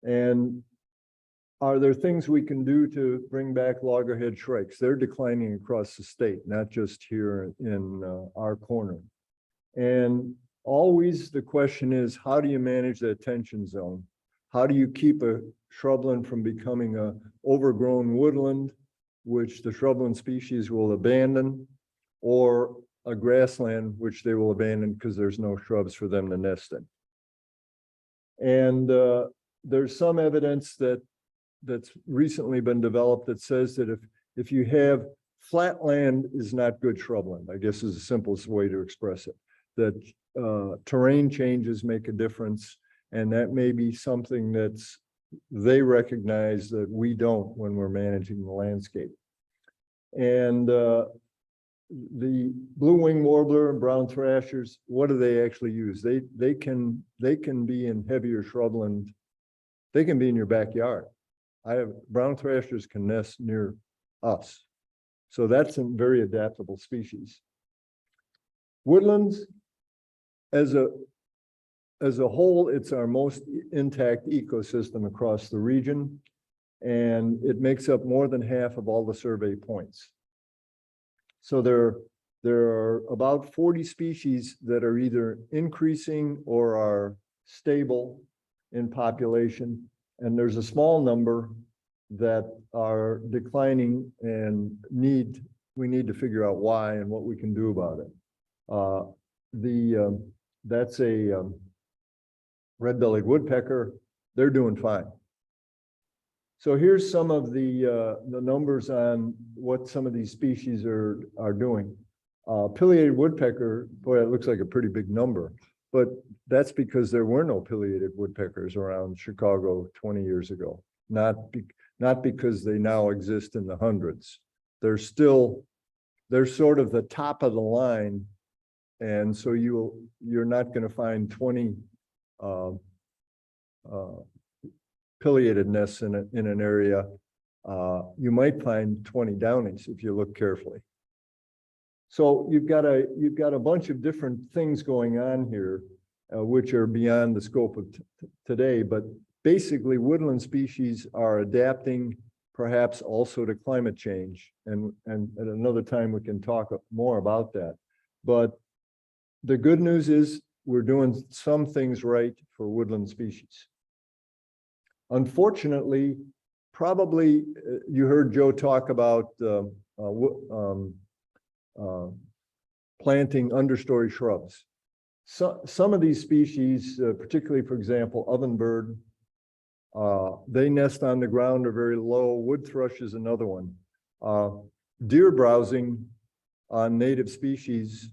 And are there things we can do to bring back loggerhead shrikes? They're declining across the state, not just here in our corner. And always the question is, how do you manage the attention zone? How do you keep a shrubland from becoming a overgrown woodland, which the shrubland species will abandon, or a grassland, which they will abandon because there's no shrubs for them to nest in? And there's some evidence that's recently been developed that says that if you have flat land is not good shrubland, I guess is the simplest way to express it, that terrain changes make a difference, and that may be something they recognize that we don't when we're managing the landscape. And the blue-winged warbler and brown thrashers, what do they actually use? They can be in heavier shrubland. They can be in your backyard. Brown thrashers can nest near us. So that's a very adaptable species. Woodlands, as a whole, it's our most intact ecosystem across the region, and it makes up more than half of all the survey points. So there are about 40 species that are either increasing or are stable in population, and there's a small number that are declining and we need to figure out why and what we can do about it. That's a red-bellied woodpecker. They're doing fine. So here's some of the numbers on what some of these species are doing. Pileated woodpecker, boy, it looks like a pretty big number, but that's because there were no pileated woodpeckers around Chicago 20 years ago. Not because they now exist in the hundreds. They're sort of the top of the line, and so you're not going to find 20 pileated nests in an area you might find 20 downies if you look carefully. So you've got a bunch of different things going on here, which are beyond the scope of today, but basically woodland species are adapting perhaps also to climate change. And at another time we can talk more about that. But the good news is we're doing some things right for woodland species. Unfortunately, probably you heard Joe talk about planting understory shrubs. So some of these species, particularly, for example, ovenbird, they nest on the ground or very low. Wood thrush is another one. Deer browsing on native species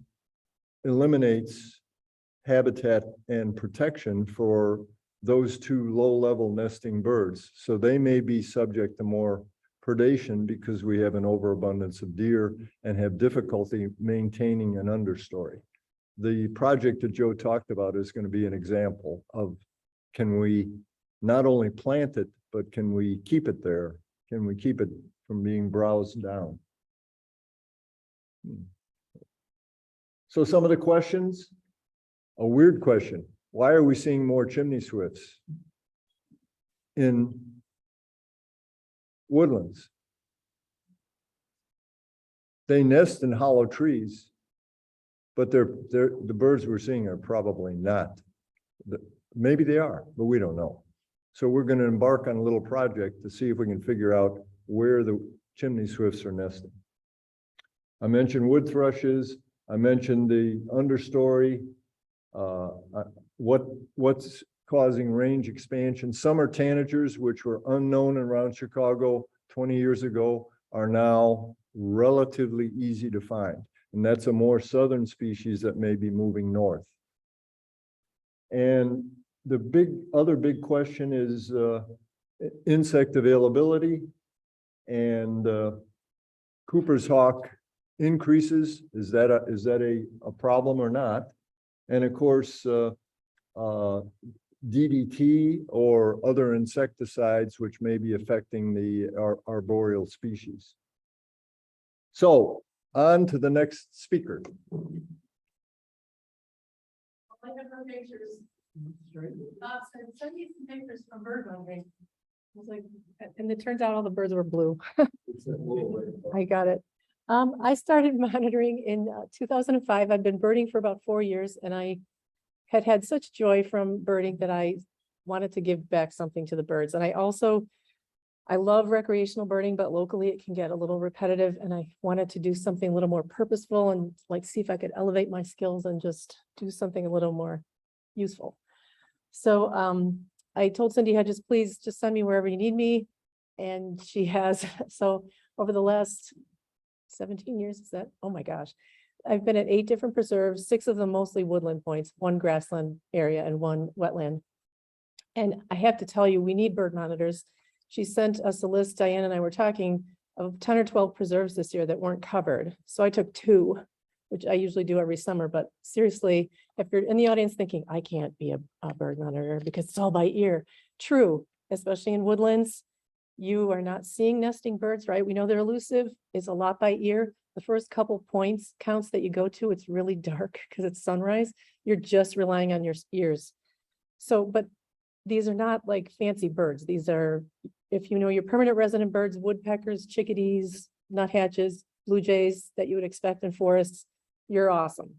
eliminates habitat and protection for those two low-level nesting birds. So they may be subject to more predation because we have an overabundance of deer and have difficulty maintaining an understory. The project that Joe talked about is going to be an example of, can we not only plant it, but can we keep it there? Can we keep it from being browsed down? So some of the questions, a weird question. Why are we seeing more chimney swifts in woodlands? They nest in hollow trees, but the birds we're seeing are probably not. Maybe they are, but we don't know. So we're going to embark on a little project to see if we can figure out where the chimney swifts are nesting. I mentioned wood thrushes. I mentioned the understory. What's causing range expansion? Summer tanagers, which were unknown around Chicago 20 years ago, are now relatively easy to find. And that's a more southern species that may be moving north. And the other big question is insect availability, and Cooper's hawk increases. Is that a problem or not? And of course, DDT or other insecticides which may be affecting the arboreal species. So on to the next speaker. I have no pictures. Send me some pictures from bird wandering. I was like, and it turns out all the birds were blue. I got it. I started monitoring in 2005. I've been birding for about 4 years, and I had such joy from birding that I wanted to give back something to the birds. And I love recreational birding, but locally it can get a little repetitive, and I wanted to do something a little more purposeful and like see if I could elevate my skills and just do something a little more useful. So I told Cindy Hedges, please just send me wherever you need me. And she has. So over the last 17 years, is that? Oh my gosh. I've been at 8 different preserves, 6 of them mostly woodland points, 1 grassland area and 1 wetland. And I have to tell you, we need bird monitors. She sent us a list, Diann and I were talking, of 10 or 12 preserves this year that weren't covered. So I took 2, which I usually do every summer. But seriously, if you're in the audience thinking, I can't be a bird monitor because it's all by ear. True, especially in woodlands. You are not seeing nesting birds, right? We know they're elusive. It's a lot by ear. The first couple counts that you go to, it's really dark because it's sunrise. You're just relying on your ears. So, but these are not like fancy birds. These are, if you know your permanent resident birds, woodpeckers, chickadees, nuthatches, blue jays that you would expect in forests, you're awesome.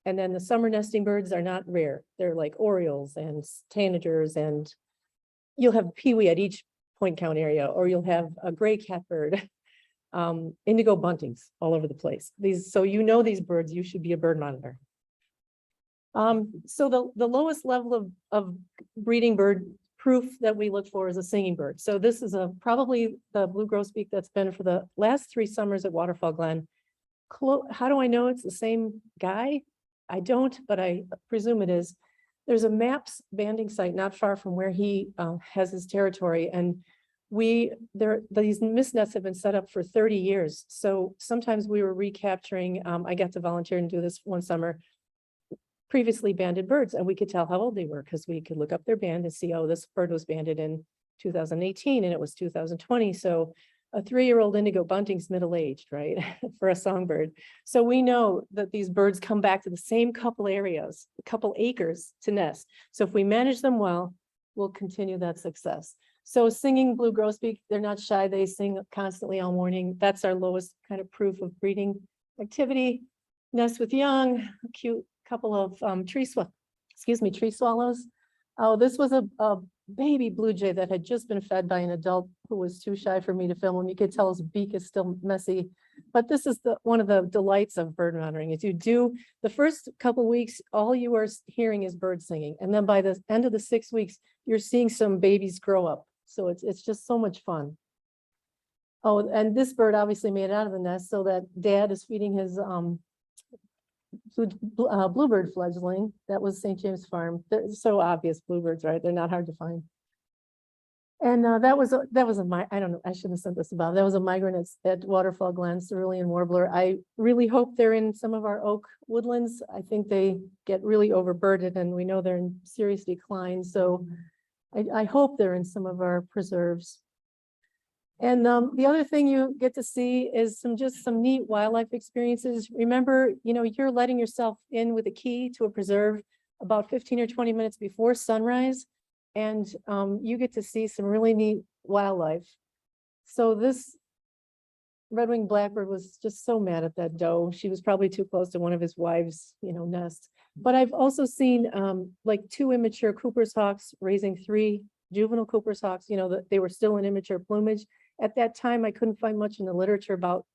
And then the summer nesting birds are not rare. They're like orioles and tanagers, and you'll have peewee at each point count area, or you'll have a gray catbird, indigo buntings all over the place. So you know these birds, you should be a bird monitor. So the lowest level of breeding bird proof that we look for is a singing bird. So this is probably the blue grosbeak that's been for the last 3 summers at Waterfall Glen. How do I know it's the same guy? I don't, but I presume it is. There's a MAPS banding site not far from where he has his territory, and these mist nets have been set up for 30 years. So sometimes we were recapturing. I got to volunteer and do this one summer. Previously banded birds, and we could tell how old they were because we could look up their band and see, oh, this bird was banded in 2018 and it was 2020. So a 3-year-old indigo bunting's middle-aged, right, for a songbird. So we know that these birds come back to the same couple areas, a couple acres to nest. So if we manage them well, we'll continue that success. So singing blue grosbeak, they're not shy. They sing constantly all morning. That's our lowest kind of proof of breeding activity. Nest with young, a cute couple of tree swallows. Oh, this was a baby blue jay that had just been fed by an adult who was too shy for me to film him. You could tell his beak is still messy. But this is one of the delights of bird monitoring is you do the first couple weeks, all you are hearing is birds singing. And then by the end of the 6 weeks, you're seeing some babies grow up. So it's just so much fun. Oh, and this bird obviously made it out of the nest so that dad is feeding his bluebird fledgling. That was St. James Farm. They're so obvious bluebirds, right? They're not hard to find. And that was I don't know, I shouldn't have said this about, that was a migrant at Waterfall Glen, cerulean warbler. I really hope they're in some of our oak woodlands. I think they get really overbirded and we know they're in serious decline. So I hope they're in some of our preserves. And the other thing you get to see is some neat wildlife experiences. Remember, you're letting yourself in with a key to a preserve about 15 or 20 minutes before sunrise. And you get to see some really neat wildlife. So this red-winged blackbird was just so mad at that doe. She was probably too close to one of his wives, nests. But I've also seen like 2 immature Cooper's hawks raising 3 juvenile Cooper's hawks, that they were still in immature plumage. At that time, I couldn't find much in the literature about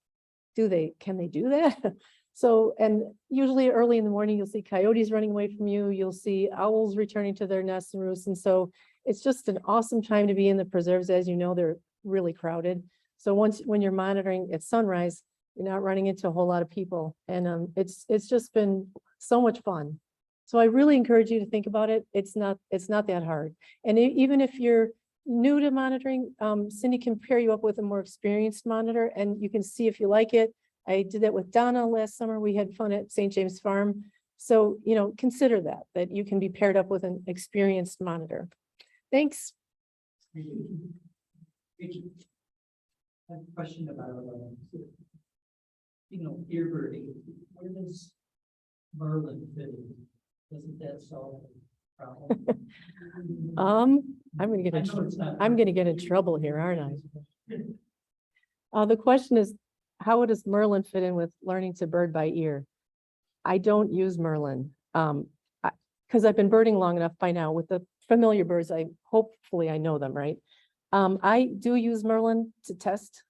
can they do that? So, and usually early in the morning, you'll see coyotes running away from you. You'll see owls returning to their nests and roosts. And so it's just an awesome time to be in the preserves. As you know, they're really crowded. So when you're monitoring at sunrise, you're not running into a whole lot of people. And it's just been so much fun. So I really encourage you to think about it. It's not that hard. And even if you're new to monitoring, Cindy can pair you up with a more experienced monitor and you can see if you like it. I did that with Donna last summer. We had fun at St. James Farm. So, consider that you can be paired up with an experienced monitor. Thanks. I have a question about, ear birding. Where does Merlin fit in? Doesn't that solve the problem? I'm gonna get in trouble here, aren't I? The question is, how does Merlin fit in with learning to bird by ear? I don't use Merlin because I've been birding long enough by now with the familiar birds. Hopefully I know them, right? I do use Merlin to test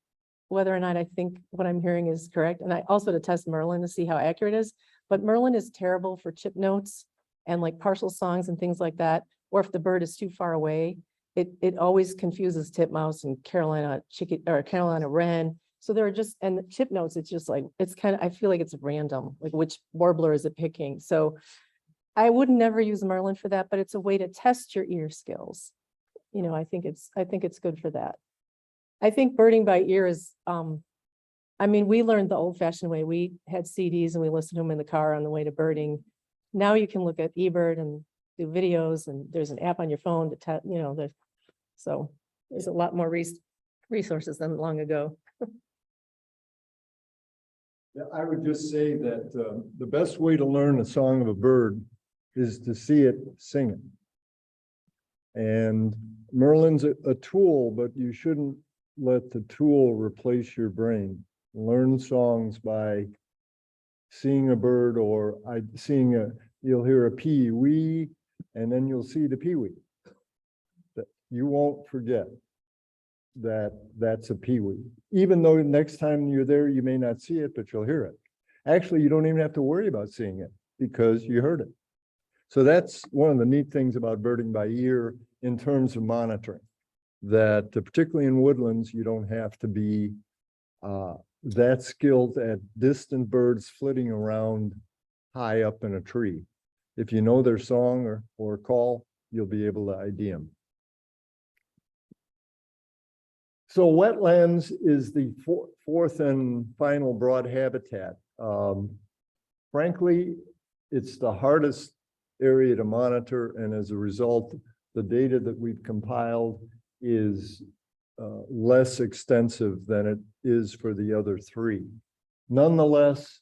whether or not I think what I'm hearing is correct. And I also to test Merlin to see how accurate it is. But Merlin is terrible for chip notes and like partial songs and things like that. Or if the bird is too far away, it always confuses titmouse and Carolina chicken or Carolina wren. So there are and the chip notes, it's just like, I feel like it's random, like which warbler is it picking? So I would never use Merlin for that, but it's a way to test your ear skills. I think it's good for that. I think birding by ear is, we learned the old fashioned way. We had CDs and we listened to them in the car on the way to birding. Now you can look at eBird and do videos and there's an app on your phone to test, so there's a lot more resources than long ago. Yeah, I would just say that the best way to learn a song of a bird is to see it singing. And Merlin's a tool, but you shouldn't let the tool replace your brain. Learn songs by seeing a bird or you'll hear a pee-wee and then you'll see the pee-wee. You won't forget that's a pee-wee. Even though next time you're there, you may not see it, but you'll hear it. Actually, you don't even have to worry about seeing it because you heard it. So that's one of the neat things about birding by ear in terms of monitoring, that particularly in woodlands, you don't have to be that skilled at distant birds flitting around high up in a tree. If you know their song or call, you'll be able to ID them. So wetlands is the fourth and final broad habitat. Frankly, it's the hardest area to monitor, and as a result, the data that we've compiled is less extensive than it is for the other three. Nonetheless,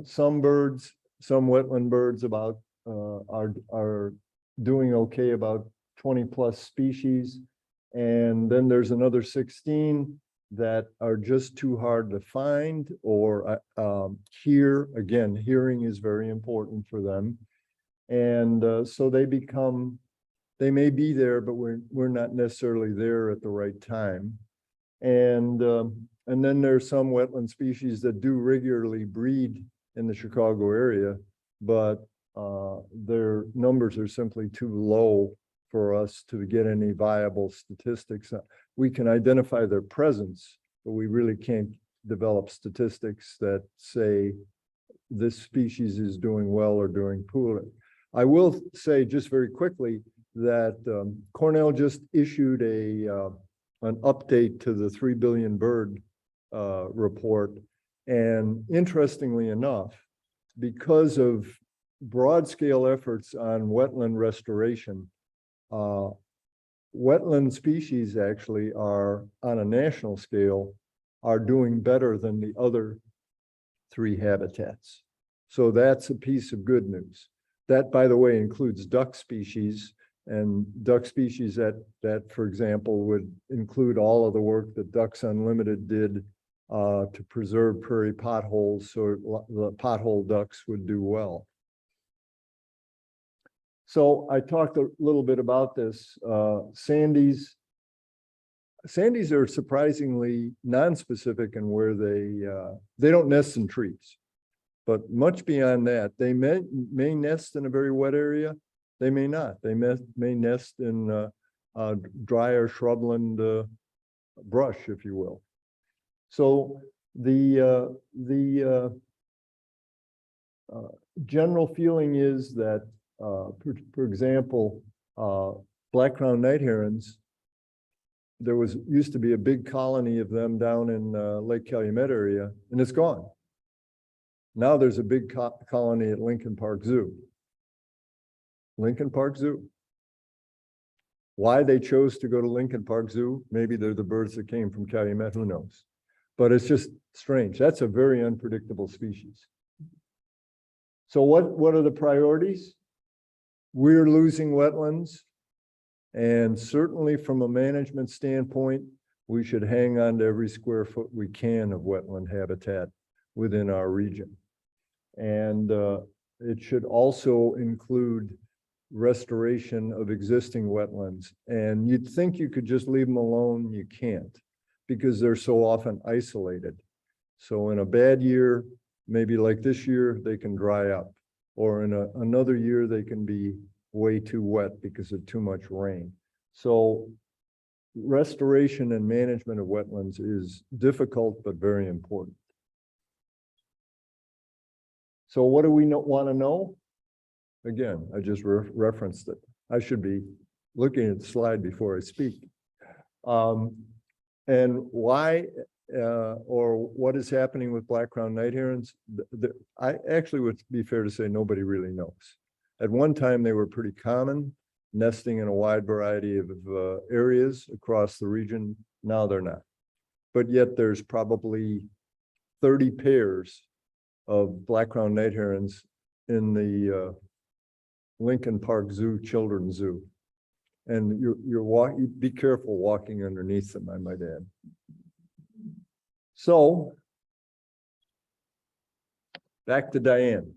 some birds, some wetland birds are doing okay, about 20 plus species. And then there's another 16 that are just too hard to find or hear. Again, hearing is very important for them. And so they may be there, but we're not necessarily there at the right time. And then there's some wetland species that do regularly breed in the Chicago area, but their numbers are simply too low for us to get any viable statistics. We can identify their presence, but we really can't develop statistics that say this species is doing well or doing poorly. I will say just very quickly that Cornell just issued an update to the 3 billion bird report. And interestingly enough, because of broad scale efforts on wetland restoration, wetland species actually are, on a national scale, are doing better than the other 3 habitats. So that's a piece of good news. That, by the way, includes duck species, and duck species that, for example, would include all of the work that Ducks Unlimited did to preserve prairie potholes, so the pothole ducks would do well. So I talked a little bit about this. Sandies are surprisingly non-specific in where they don't nest in trees, but much beyond that, they may nest in a very wet area. They may not. They may nest in drier shrubland brush, if you will. So the general feeling is that, for example, black-crowned night herons, there used to be a big colony of them down in Lake Calumet area, and it's gone. Now there's a big colony at Lincoln Park Zoo. Lincoln Park Zoo. Why they chose to go to Lincoln Park Zoo? Maybe they're the birds that came from Calumet, who knows? But it's just strange. That's a very unpredictable species. So what are the priorities? We're losing wetlands. And certainly from a management standpoint, we should hang on to every square foot we can of wetland habitat within our region. And it should also include restoration of existing wetlands. And you'd think you could just leave them alone. You can't, because they're so often isolated. So in a bad year, maybe like this year, they can dry up, or in another year, they can be way too wet because of too much rain. So restoration and management of wetlands is difficult, but very important. So what do we want to know? Again, I just referenced it. I should be looking at the slide before I speak. And why or what is happening with black-crowned night herons? I actually would be fair to say nobody really knows. At one time, they were pretty common, nesting in a wide variety of areas across the region. Now they're not. But yet there's probably 30 pairs of black-crowned night herons in the Lincoln Park Zoo, Children's Zoo. And you're be careful walking underneath them, I might add. So back to Diann.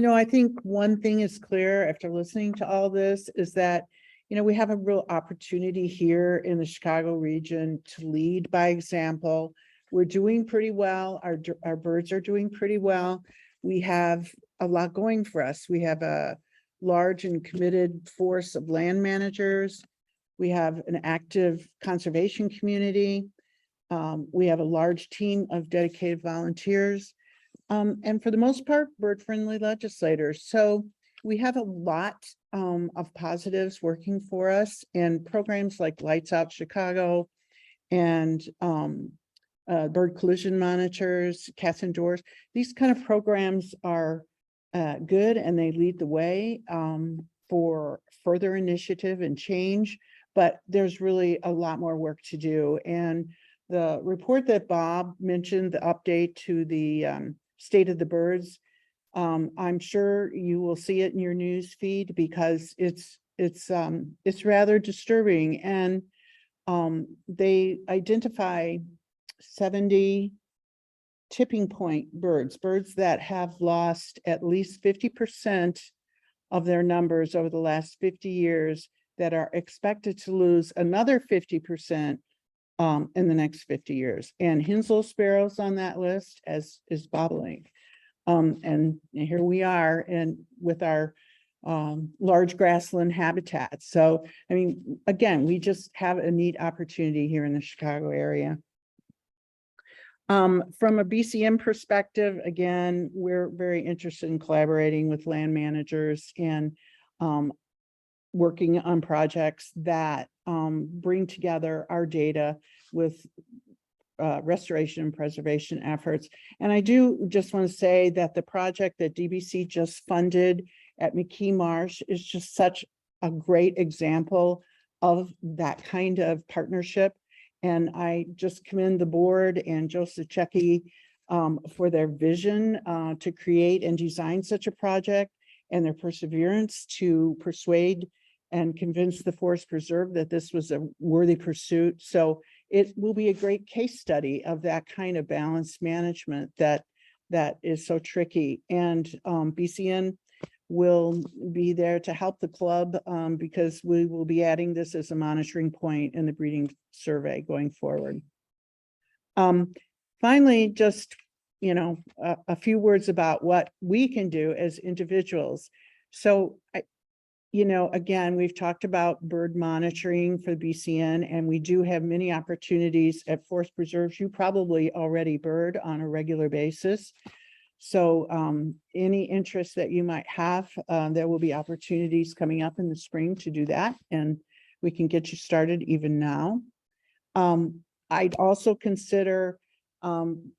I think one thing is clear after listening to all this is that, we have a real opportunity here in the Chicago region to lead by example. We're doing pretty well. Our birds are doing pretty well. We have a lot going for us. We have a large and committed force of land managers. We have an active conservation community. We have a large team of dedicated volunteers. And for the most part, bird-friendly legislators. So we have a lot of positives working for us, and programs like Lights Out Chicago and bird collision monitors, cats indoors. These kind of programs are good, and they lead the way. for further initiative and change, but there's really a lot more work to do. And the report that Bob mentioned, the update to the state of the birds, I'm sure you will see it in your news feed because it's rather disturbing. And they identify 70 tipping point birds that have lost at least 50% of their numbers over the last 50 years that are expected to lose another 50% in the next 50 years. And Hinslow sparrows on that list, as is bobbling. And here we are and with our large grassland habitat. So, I mean, again, we just have a neat opportunity here in the Chicago area. From a BCM perspective, again, we're very interested in collaborating with land managers and working on projects that bring together our data with restoration and preservation efforts. And I do just want to say that the project that DBC just funded at McKee Marsh is just such a great example of that kind of partnership. And I just commend the board and Joseph Checky for their vision to create and design such a project and their perseverance to persuade and convince the Forest Preserve that this was a worthy pursuit. So it will be a great case study of that kind of balanced management that is so tricky. And BCN will be there to help the club because we will be adding this as a monitoring point in the breeding survey going forward. Finally, just, you know, a few words about what we can do as individuals. So, you know, again, we've talked about bird monitoring for the BCN, and we do have many opportunities at forest preserves. You probably already bird on a regular basis. So any interest that you might have, there will be opportunities coming up in the spring to do that, and we can get you started even now. I'd also consider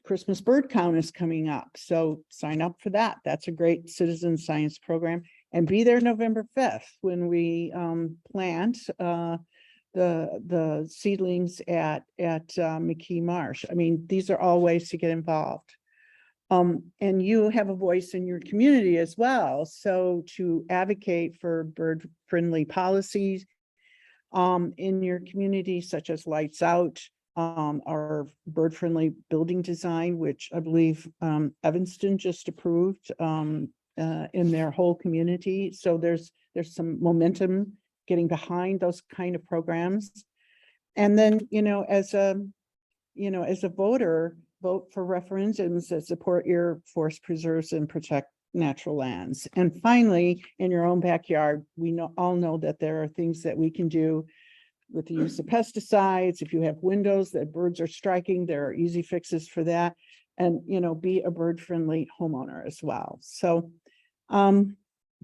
Christmas bird count is coming up, so sign up for that. That's a great citizen science program, and be there November 5th when we plant the seedlings at McKee Marsh. I mean, these are all ways to get involved. And you have a voice in your community as well. So to advocate for bird-friendly policies in your community, such as lights out, our bird-friendly building design, which I believe Evanston just approved in their whole community. So there's some momentum getting behind those kind of programs. And then, as a voter, vote for referendums that support your forest preserves and protect natural lands. And finally, in your own backyard, we all know that there are things that we can do with the use of pesticides. If you have windows that birds are striking, there are easy fixes for that. And, be a bird-friendly homeowner as well. So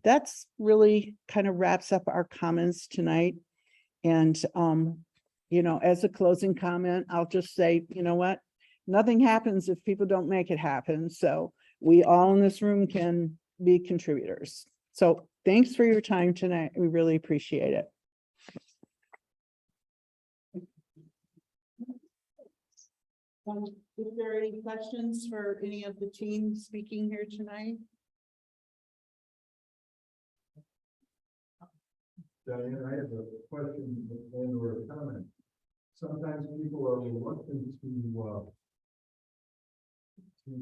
that's really kind of wraps up our comments tonight. And, as a closing comment, I'll just say, you know what? Nothing happens if people don't make it happen. So we all in this room can be contributors. So thanks for your time tonight. We really appreciate it. Is there any questions for any of the team speaking here tonight? Diann, I have a question and or a comment. Sometimes people are reluctant to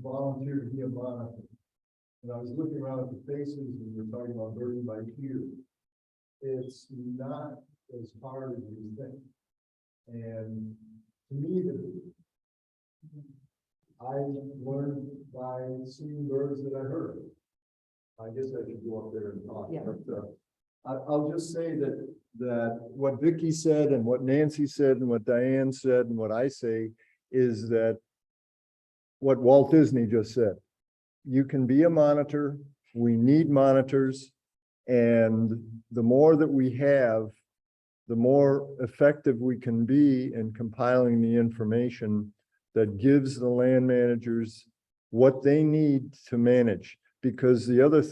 volunteer to be a monitor. And I was looking around at the faces and we're talking about birding by ear. It's not as hard as you think. And to me, I learned by seeing birds that I heard. I guess I should go up there and talk. Yeah. But, I'll just say that what Vicky said and what Nancy said and what Diann said and what I say is that what Walt Disney just said. You can be a monitor. We need monitors. And the more that we have, the more effective we can be in compiling the information that gives the land managers what they need to manage. Because the other,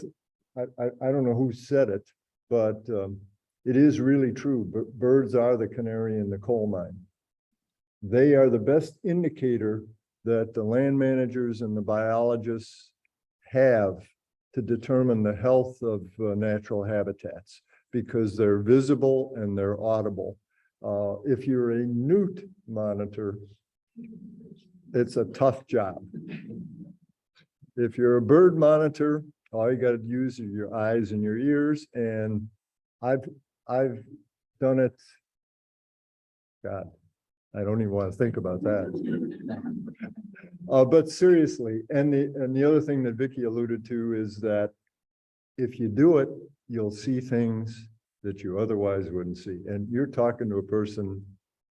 I don't know who said it, but it is really true. Birds are the canary in the coal mine. They are the best indicator that the land managers and the biologists have to determine the health of natural habitats, because they're visible and they're audible. If you're a newt monitor, it's a tough job. If you're a bird monitor, all you got to use are your eyes and your ears. And I've done it. God, I don't even want to think about that. But seriously, and the other thing that Vicky alluded to is that if you do it, you'll see things that you otherwise wouldn't see. And you're talking to a person,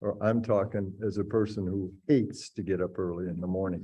or I'm talking as a person who hates to get up early in the morning.